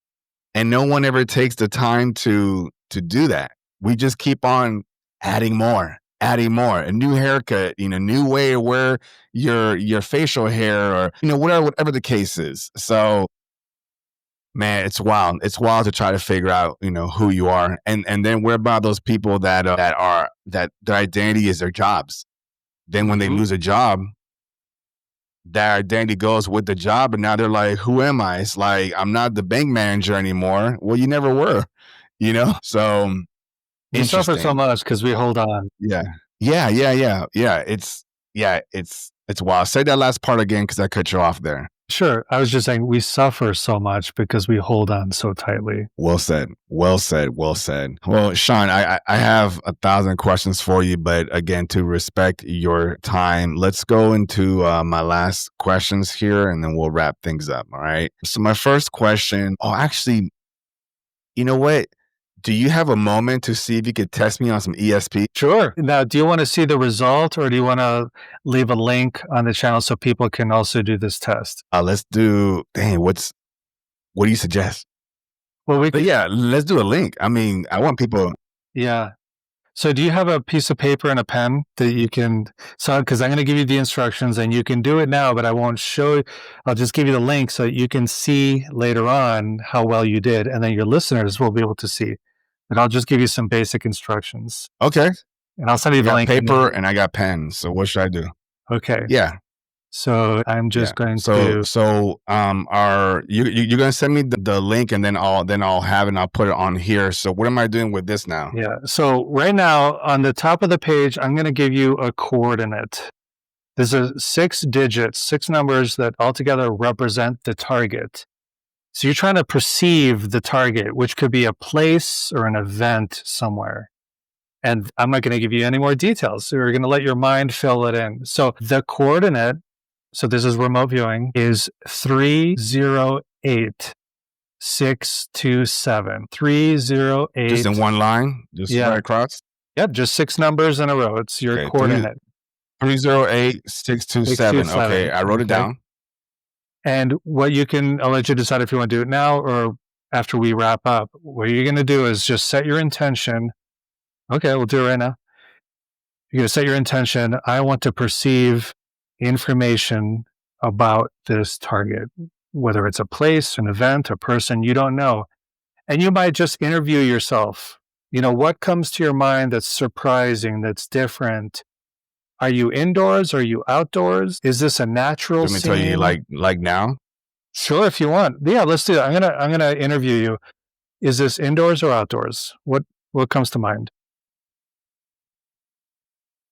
And no one ever takes the time to do that. We just keep on adding more, a new haircut, new way to wear your facial hair, or whatever the case is. So, man, it's wild. It's wild to try to figure out who you are, and then what about those people that their identity is their jobs? Then when they lose a job, their identity goes with the job, and now they're like, who am I? It's like, I'm not the bank manager anymore. Well, you never were, So we suffer so much because we hold on. Yeah. It's wild. Say that last part again, because I cut you off there. Sure. I was just saying we suffer so much because we hold on so tightly. Well said. Well, Shawn, I have 1,000 questions for you, but again, to respect your time, let's go into my last questions here, and then we'll wrap things up. All right. So my first question, actually, you know what? Do you have a moment to see if you could test me on some ESP? Sure. Now, do you want to see the result, or do you want to leave a link on the channel so people can also do this test? Let's do, what do you suggest? Well, let's do a link. I mean, I want people. Yeah. So do you have a piece of paper and a pen that you can, because I'm going to give you the instructions and you can do it now, but I won't show you. I'll just give you the link so you can see later on how well you did. And then your listeners will be able to see. And I'll just give you some basic instructions. Okay. And I'll send you the link. I got paper and I got pen. So what should I do? Okay. Yeah. So I'm just going to. So are you're going to send me the link, and then I'll have it and I'll put it on here. So what am I doing with this now? Yeah. So right now on the top of the page, I'm going to give you a coordinate. There's 6 digits, 6 numbers that altogether represent the target. So you're trying to perceive the target, which could be a place or an event somewhere. And I'm not going to give you any more details. So you're going to let your mind fill it in. So the coordinate, so this is remote viewing, is 308627. 308. Just in one line? Just right across? Yep, just 6 numbers in a row. It's your coordinate. 308627. Okay, I wrote it down. And what I'll let you decide if you want to do it now or after we wrap up. What you're going to do is just set your intention. Okay, we'll do it right now. You're going to set your intention. I want to perceive information about this target, whether it's a place, an event, a person you don't know. And you might just interview yourself. What comes to your mind that's surprising, that's different? Are you indoors? Are you outdoors? Is this a natural scene? Let me tell you, like now? Sure, if you want. Yeah, let's do it. I'm gonna interview you. Is this indoors or outdoors? What comes to mind?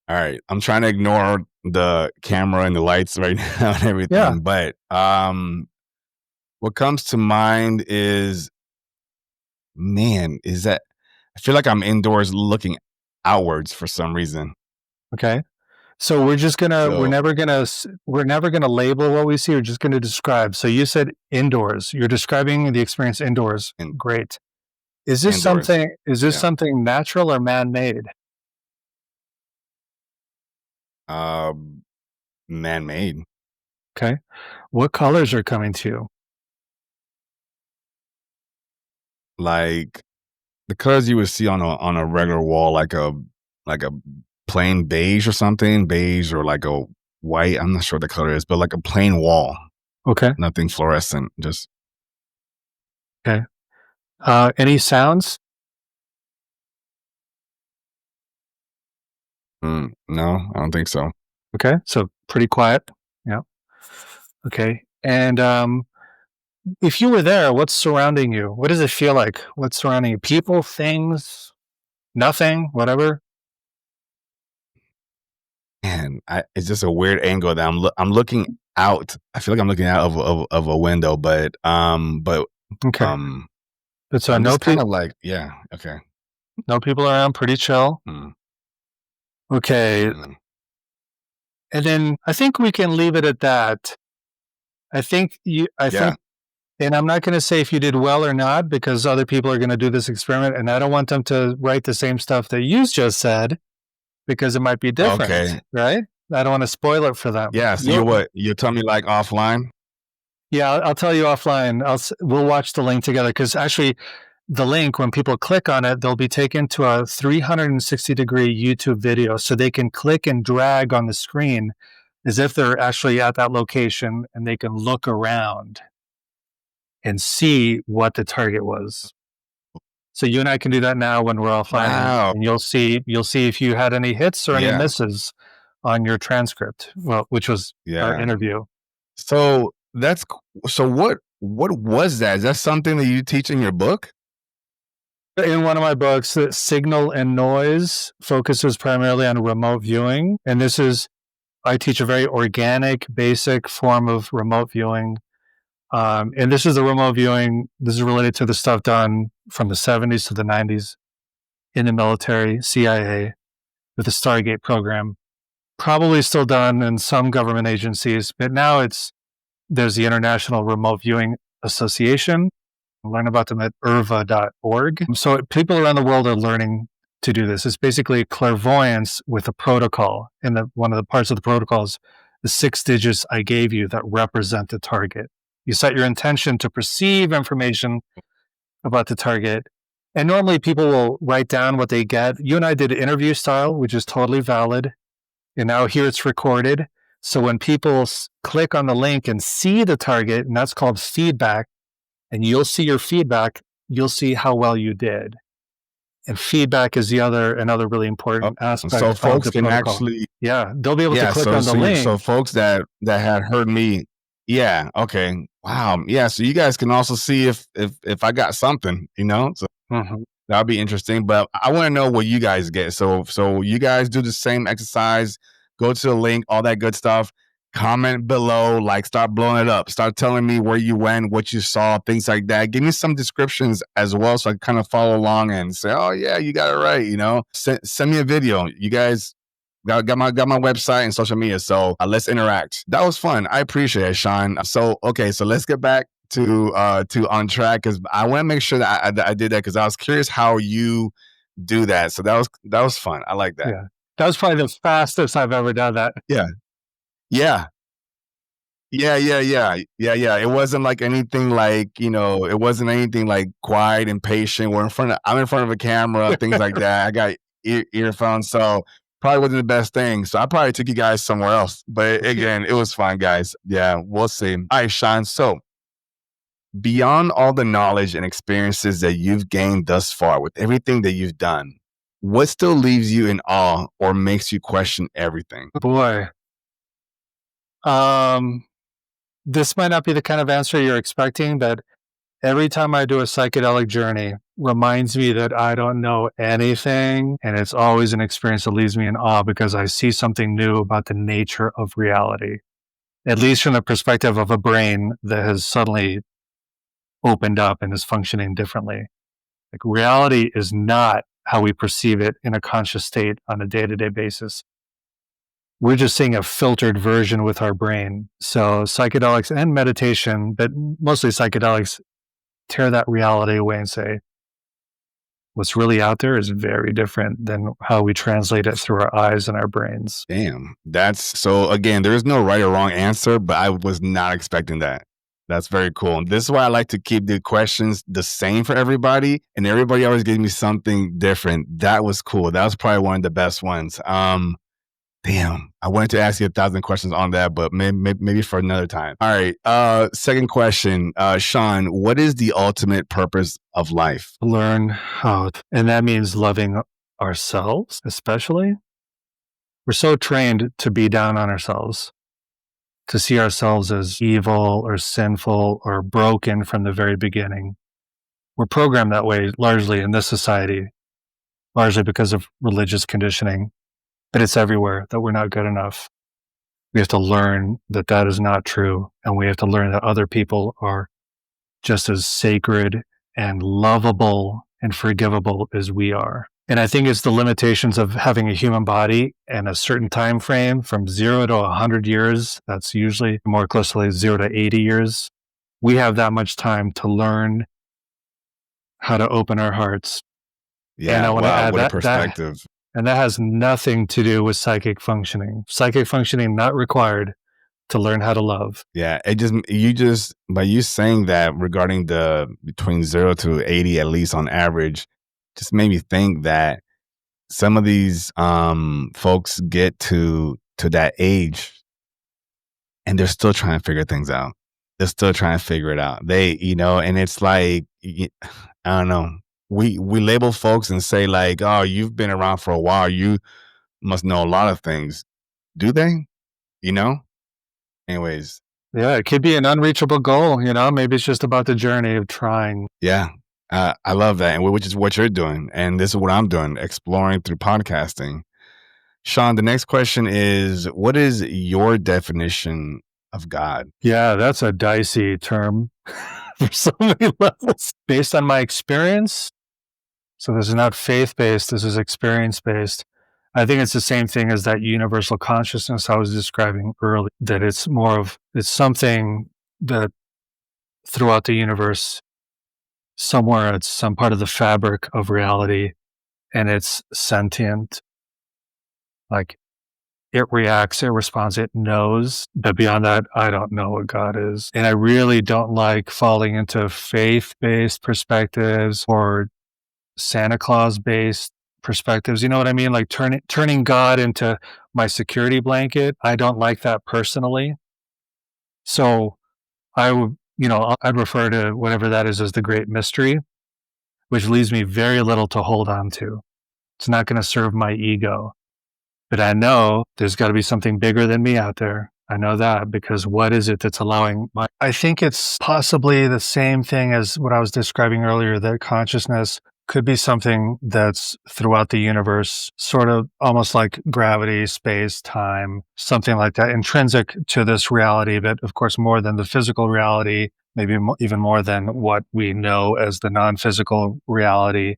All right. I'm trying to ignore the camera and the lights right now and everything. Yeah. But what comes to mind is I feel like I'm indoors looking outwards for some reason. Okay. So we're just gonna So we're never gonna label what we see. We're just gonna describe. So you said indoors. You're describing the experience indoors. in, Great. Is this indoors. Yeah. something natural or man-made? Man-made. Okay. What colors are coming to you? Like the colors you would see on a regular wall, like a plain beige or something, beige or like a white. I'm not sure what the color is, but like a plain wall, Okay. nothing fluorescent. Just Okay. Any sounds? no, I don't think so. Okay. So pretty quiet. Yeah. Okay. And if you were there, what's surrounding you? What does it feel like? What's surrounding you? People, things, nothing, whatever. Man, it's just a weird angle that I'm looking out. I feel like I'm looking out of a window, but Okay. um, But so I'm just kind of like, yeah, okay. no people around, pretty chill. Mm, Okay. mm. And then I think we can leave it at that. I think, Yeah. and I'm not going to say if you did well or not, because other people are going to do this experiment, and I don't want them to write the same stuff that you just said, because it might be different, Okay. right? I don't want to spoil it for them. Yeah. So you tell me like offline? Yeah, I'll tell you offline. We'll watch the link together, because actually, the link, when people click on it, they'll be taken to a 360-degree YouTube video, so they can click and drag on the screen as if they're actually at that location, and they can look around and see what the target was. So you and I can do that now when we're offline, Wow. and you'll see if you had any hits or any Yeah. misses on your transcript, which was our Yeah. interview. So so what was that? Is that something that you teach in your book? In one of my books, Signal and Noise focuses primarily on remote viewing. And I teach a very organic, basic form of remote viewing. And this is the remote viewing. This is related to the stuff done from the 70s to the 90s in the military, CIA, with the Stargate program. Probably still done in some government agencies, but now there's the International Remote Viewing Association. Learn about them at irva.org. So people around the world are learning to do this. It's basically clairvoyance with a protocol. And one of the parts of the protocol is the 6 digits I gave you that represent the target. You set your intention to perceive information about the target. And normally people will write down what they get. You and I did interview style, which is totally valid. And now here it's recorded. So when people click on the link and see the target, and that's called feedback, and you'll see your feedback, you'll see how well you did. And feedback is another really important aspect. So folks of the can protocol. actually, they'll be able to click on the link. So folks that had heard me, yeah, okay, wow, yeah. So you guys can also see if I got something, So that'll be interesting. But I want to know what you guys get. So you guys do the same exercise, go to the link, all that good stuff. Comment below, like start blowing it up. Start telling me where you went, what you saw, things like that. Give me some descriptions as well, so I can kind of follow along and say, "Oh yeah, you got it right." Send me a video. You guys got my website and social media, so let's interact. That was fun. I appreciate it, Shawn. So okay, so let's get back to on track, because I want to make sure that I did that, because I was curious how you do that. So that was fun. I like that. Yeah, that was probably the fastest I've ever done that. Yeah. Yeah. Yeah. It wasn't like anything like, it wasn't anything like quiet and patient. I'm in front of a camera, things like that. I got earphones, so probably wasn't the best thing. So I probably took you guys somewhere else. But again, it was fun, guys. Yeah, we'll see. All right, Shawn. So beyond all the knowledge and experiences that you've gained thus far with everything that you've done, what still leaves you in awe or makes you question everything? Boy. This might not be the kind of answer you're expecting, but every time I do a psychedelic journey, reminds me that I don't know anything. And it's always an experience that leaves me in awe, because I see something new about the nature of reality, at least from the perspective of a brain that has suddenly opened up and is functioning differently. Like, reality is not how we perceive it in a conscious state on a day-to-day basis. we're just seeing a filtered version with our brain. So psychedelics and meditation, but mostly psychedelics, tear that reality away and say, what's really out there is very different than how we translate it through our eyes and our brains. Damn. That's so, again, there's no right or wrong answer, but I was not expecting that. That's very cool. And this is why I like to keep the questions the same for everybody, and everybody always gives me something different. That was cool. That was probably one of the best ones. Damn, I wanted to ask you 1,000 questions on that, but maybe for another time. All right. Second question, Shawn, what is the ultimate purpose of life? Learn how, and that means loving ourselves, especially. We're so trained to be down on ourselves, to see ourselves as evil or sinful or broken from the very beginning. We're programmed that way largely in this society, largely because of religious conditioning. But it's everywhere that we're not good enough. We have to learn that that is not true. And we have to learn that other people are just as sacred and lovable and forgivable as we are. And I think it's the limitations of having a human body and a certain time frame from 0 to 100 years. That's usually more closely 0 to 80 years. We have that much time to learn how to open our hearts. Yeah, and I want to add what that, a perspective. and that has nothing to do with psychic functioning. Psychic functioning not required to learn how to love. Yeah, by you saying that regarding the between 0 to 80, at least on average, just made me think that some of these folks get to that age and they're still trying to figure things out. They're still trying to figure it out. And it's like, I don't know. We label folks and say like, oh, you've been around for a while. You must know a lot of things. Do they? Anyways. Yeah, it could be an unreachable goal. Maybe it's just about the journey of trying. Yeah. I love that. And which is what you're doing. And this is what I'm doing, exploring through podcasting. Shawn, the next question is, what is your definition of God? Yeah, that's a dicey term for so many levels. Based on my experience, so this is not faith-based, this is experience-based. I think it's the same thing as that universal consciousness I was describing earlier, that it's something that throughout the universe, somewhere it's some part of the fabric of reality, and it's sentient. Like, it reacts, it responds, it knows. But beyond that, I don't know what God is. And I really don't like falling into faith-based perspectives or Santa Claus-based perspectives. You know what I mean? Like turning God into my security blanket. I don't like that personally. So I would, I'd refer to whatever that is as the great mystery, which leaves me very little to hold on to. It's not going to serve my ego. But I know there's got to be something bigger than me out there. I know that, because what is it that's allowing I think it's possibly the same thing as what I was describing earlier, that consciousness could be something that's throughout the universe, sort of almost like gravity, space, time, something like that, intrinsic to this reality, but of course more than the physical reality, maybe even more than what we know as the non-physical reality.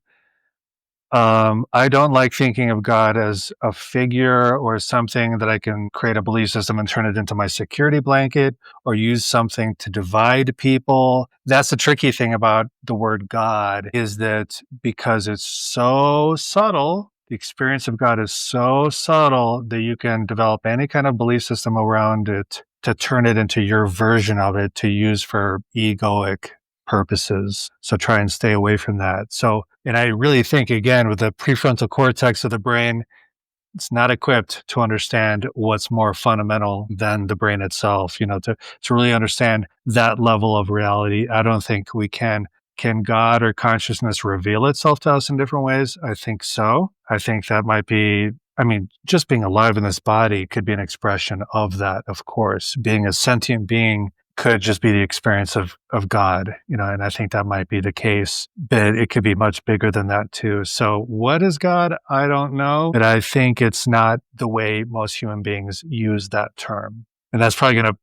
I don't like thinking of God as a figure or something that I can create a belief system and turn it into my security blanket, or use something to divide people. That's the tricky thing about the word God, is that because it's so subtle, the experience of God is so subtle that you can develop any kind of belief system around it to turn it into your version of it to use for egoic purposes. So try and stay away from that. And I really think, again, with the prefrontal cortex of the brain, it's not equipped to understand what's more fundamental than the brain itself, to really understand that level of reality. I don't think we can. Can God or consciousness reveal itself to us in different ways? I think so. I think that might be, just being alive in this body could be an expression of that, of course. Being a sentient being could just be the experience of God, and I think that might be the case, but it could be much bigger than that too. So what is God? I don't know, but I think it's not the way most human beings use that term. And that's probably going to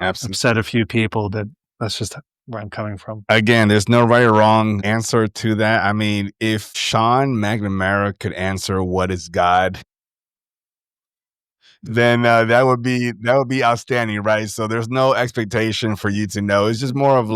upset a few people, but that's just where I'm coming from. Again, there's no right or wrong answer to that. If Sean McNamara could answer what is God, then that would be outstanding, right? So there's no expectation for you to know. It's just more of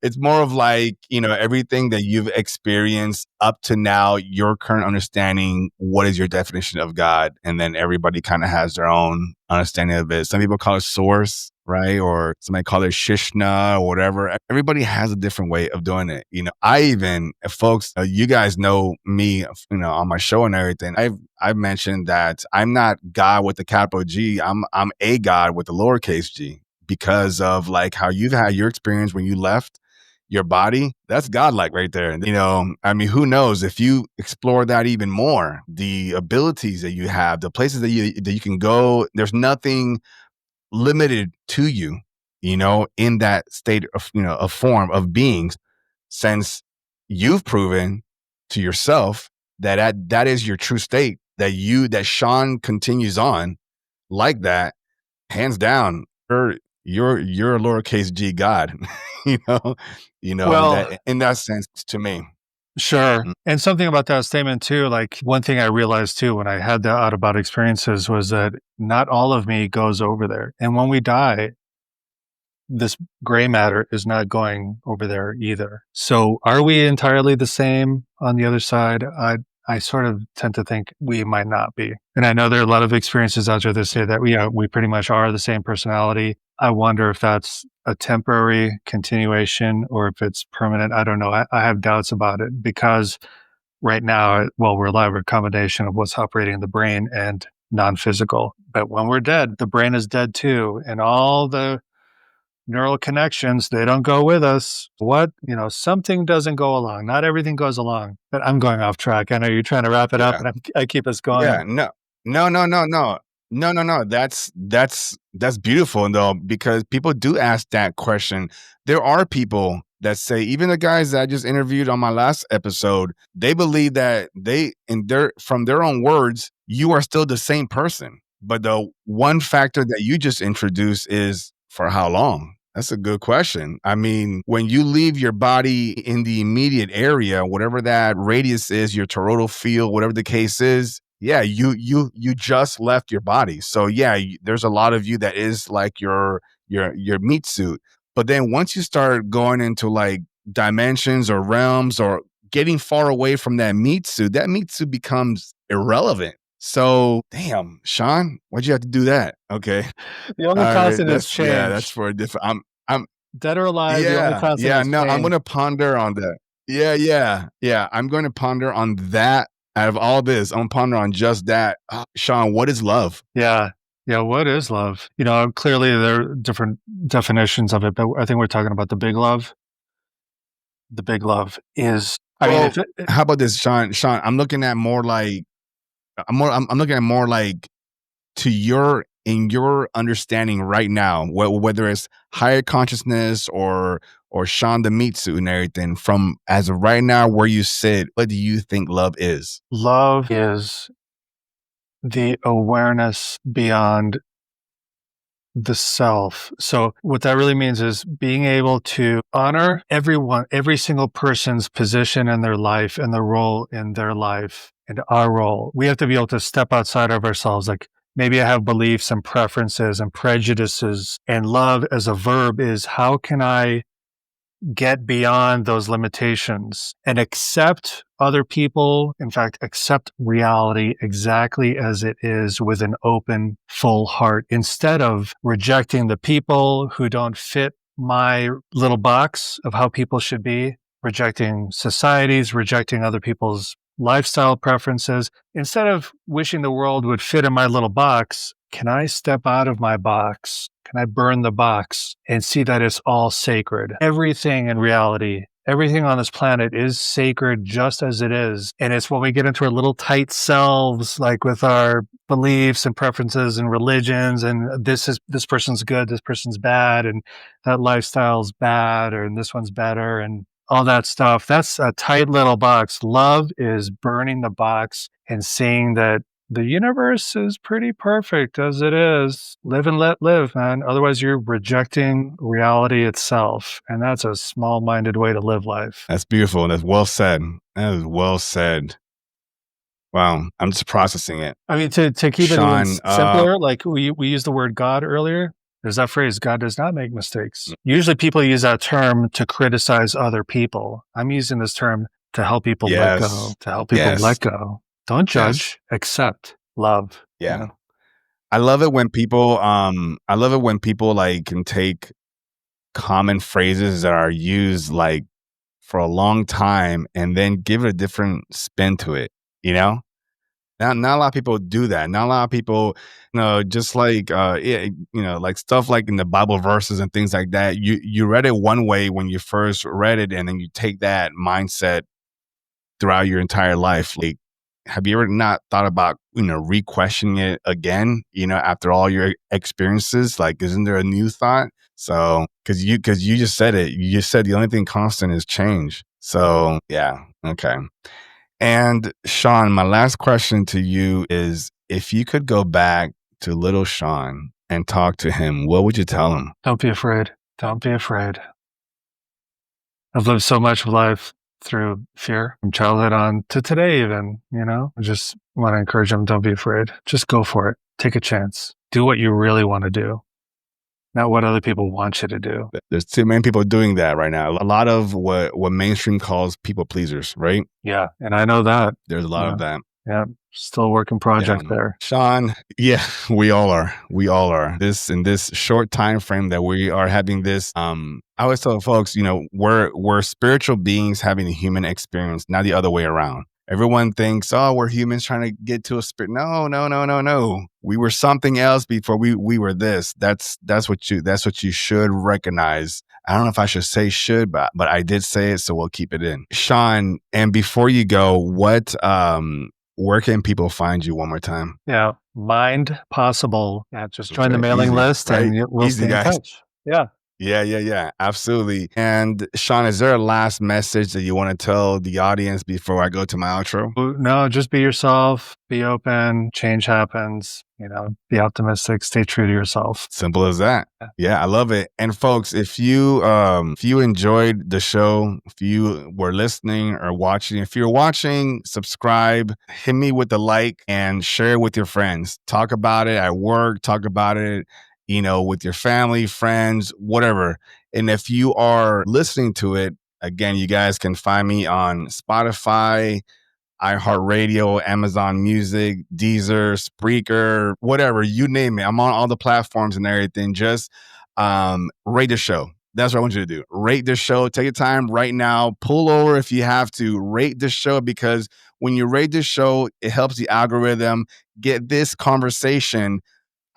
it's more of like, everything that you've experienced up to now, your current understanding. What is your definition of God? And then everybody kind of has their own understanding of it. Some people call it source, right? Or somebody call it Shishna or whatever. Everybody has a different way of doing it. I even, folks, you guys know me, on my show and everything. I've mentioned that I'm not God with the capital G. I'm a God with the lowercase g, because of like how you've had your experience when you left your body. That's godlike right there. I mean, who knows if you explore that even more, the abilities that you have, the places that you can go, there's nothing limited to you, in that state of, a form of beings, since you've proven to yourself that is your true state, that Shawn continues on like that, hands down. You're a lowercase g God, Well, that in that sense to me. sure. And something about that statement too, like one thing I realized too when I had the out of body experiences was that not all of me goes over there. And when we die, this gray matter is not going over there either. So are we entirely the same on the other side? I sort of tend to think we might not be. And I know there are a lot of experiences out there that say that we pretty much are the same personality. I wonder if that's a temporary continuation or if it's permanent. I don't know. I have doubts about it because right now, well, we're alive, we're a combination of what's operating in the brain and non-physical. But when we're dead, the brain is dead too. And all the neural connections, they don't go with us. Something doesn't go along. Not everything goes along. But I'm going off track. I know you're trying to wrap it up, Yeah. and I keep us going. Yeah, no. That's beautiful though, because people do ask that question. There are people that say, even the guys that I just interviewed on my last episode, they believe that from their own words, you are still the same person. But the one factor that you just introduced is, for how long? That's a good question. I mean, when you leave your body in the immediate area, whatever that radius is, your toroidal field, whatever the case is, yeah, you just left your body. So yeah, there's a lot of you that is like your meat suit. But then once you start going into like dimensions or realms or getting far away from that meat suit becomes irrelevant. So damn, Shawn, why'd you have to do that? Okay. The only constant is change. Yeah, that's for a different. I'm dead or alive. The only constant is no, change. I'm going to ponder on that. Yeah. I'm going to ponder on that. Out of all this, I'm pondering on just that. Shawn, what is love? Yeah. What is love? Clearly there are different definitions of it, but I think we're talking about the big love. The big love is. How about this, Shawn? Shawn, I'm looking at more like. I'm looking at more like in your understanding right now, whether it's higher consciousness or Shawn the meat suit and everything, from as of right now where you sit, what do you think love is? Love is the awareness beyond the self. So what that really means is being able to honor every single person's position in their life and the role in their life and our role. We have to be able to step outside of ourselves. Like maybe I have beliefs and preferences and prejudices, and love as a verb is how can I get beyond those limitations and accept other people, in fact, accept reality exactly as it is with an open, full heart, instead of rejecting the people who don't fit my little box of how people should be, rejecting societies, rejecting other people's lifestyle preferences. Instead of wishing the world would fit in my little box, can I step out of my box? Can I burn the box and see that it's all sacred? Everything in reality, everything on this planet is sacred just as it is. And it's when we get into our little tight selves, like with our beliefs and preferences and religions, and this person's good, this person's bad, and that lifestyle's bad, and this one's better, and all that stuff. That's a tight little box. Love is burning the box and seeing that the universe is pretty perfect as it is. Live and let live, man. Otherwise, you're rejecting reality itself. And that's a small-minded way to live life. That's beautiful. That's well said. That is well said. Wow. I'm just processing it. I mean, to keep Shawn, it even simpler, like we used the word God earlier. There's that phrase, God does not make mistakes. Usually people use that term to criticize other people. I'm using this term to help people let go, to help people let go. Don't judge, accept, love. Yeah. You know? I love it when people like can take common phrases that are used like for a long time and then give it a different spin to it, you know? Not a lot of people do that. Not a lot of people, just like like stuff like in the Bible verses and things like that. You read it one way when you first read it, and then you take that mindset throughout your entire life. Like, have you ever not thought about re-questioning it again? After all your experiences, like, isn't there a new thought? So, because you just said it. You just said the only thing constant is change. So, yeah, okay. And Shawn, my last question to you is, if you could go back to little Shawn and talk to him, what would you tell him? Don't be afraid. Don't be afraid. I've lived so much of life through fear from childhood on to today even, I just want to encourage him, don't be afraid. Just go for it. Take a chance. Do what you really want to do, not what other people want you to do. There's too many people doing that right now. A lot of what mainstream calls people pleasers, right? Yeah, and I know that. There's a lot of that. Yeah, still a working project there. Shawn, yeah, we all are. We all are. In this short time frame that we are having this, I always tell folks, we're spiritual beings having a human experience, not the other way around. Everyone thinks, oh, we're humans trying to get to a spirit. No. We were something else before we were this. That's what you should recognize. I don't know if I should say should, but I did say it, so we'll keep it in. Shawn, and before you go, where can people find you one more time? Yeah, Mind Possible. Yeah, just join the mailing list, right? And we'll stay in touch. Yeah. Yeah, absolutely. And Shawn, is there a last message that you want to tell the audience before I go to my outro? No, just be yourself, be open, change happens, be optimistic, stay true to yourself. Simple as that. Yeah, I love it. And folks, if you enjoyed the show, if you were listening or watching, if you're watching, subscribe, hit me with the like and share it with your friends. Talk about it at work, talk about it with your family, friends, whatever. And if you are listening to it, again, you guys can find me on Spotify, iHeartRadio, Amazon Music, Deezer, Spreaker, whatever, you name it. I'm on all the platforms and everything. Just rate the show. That's what I want you to do. Rate the show. Take your time right now. Pull over if you have to. Rate the show, because when you rate the show, it helps the algorithm get this conversation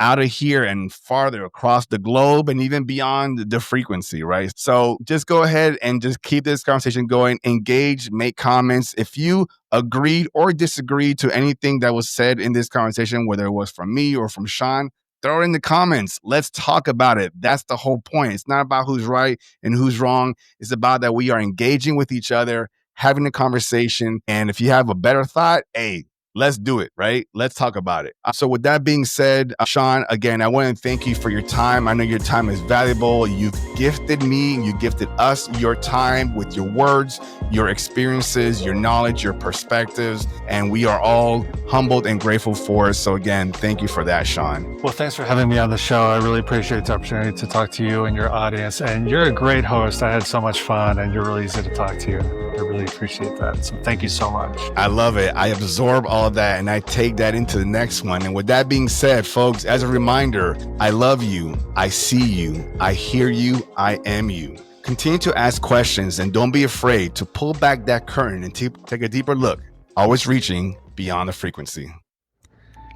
out of here and farther across the globe and even beyond the frequency, right? So just go ahead and just keep this conversation going, engage, make comments. If you agreed or disagreed to anything that was said in this conversation, whether it was from me or from Shawn, throw it in the comments. Let's talk about it. That's the whole point. It's not about who's right and who's wrong. It's about that we are engaging with each other, having a conversation. And if you have a better thought, hey, let's do it, right? Let's talk about it. So with that being said, Shawn, again, I want to thank you for your time. I know your time is valuable. You've gifted me, you gifted us your time with your words, your experiences, your knowledge, your perspectives, and we are all humbled and grateful for it. So again, thank you for that, Shawn. Well, thanks for having me on the show. I really appreciate the opportunity to talk to you and your audience. And you're a great host. I had so much fun, and you're really easy to talk to. I really appreciate that. So thank you so much. I love it. I absorb all of that and I take that into the next one. And with that being said, folks, as a reminder, I love you. I see you. I hear you. I am you. Continue to ask questions and don't be afraid to pull back that curtain and take a deeper look, always reaching beyond the frequency.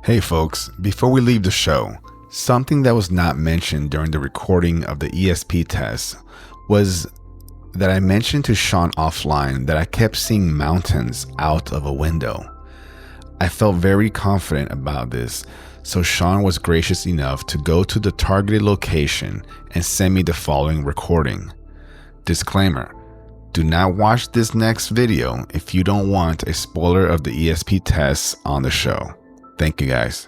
Hey folks, before we leave the show, something that was not mentioned during the recording of the ESP test was that I mentioned to Shawn offline that I kept seeing mountains out of a window. I felt very confident about this, so Shawn was gracious enough to go to the targeted location and send me the following recording. Disclaimer: do not watch this next video if you don't want a spoiler of the ESP tests on the show. Thank you guys.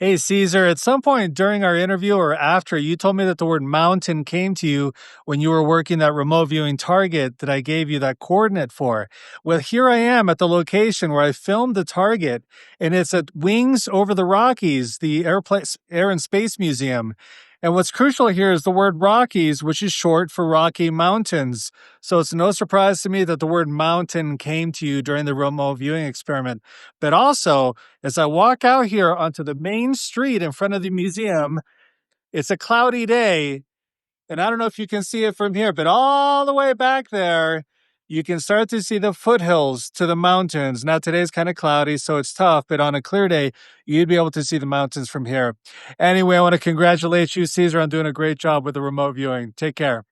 Hey, Caesar, at some point during our interview or after, you told me that the word mountain came to you when you were working that remote viewing target that I gave you that coordinate for. Well, here I am at the location where I filmed the target, and it's at Wings Over the Rockies, the Air and Space Museum. And what's crucial here is the word Rockies, which is short for Rocky Mountains. So it's no surprise to me that the word mountain came to you during the remote viewing experiment. But also, as I walk out here onto the main street in front of the museum, it's a cloudy day, and I don't know if you can see it from here, but all the way back there, you can start to see the foothills to the mountains. Now, today's kind of cloudy, so it's tough, but on a clear day, you'd be able to see the mountains from here. Anyway, I want to congratulate you, Caesar, on doing a great job with the remote viewing. Take care.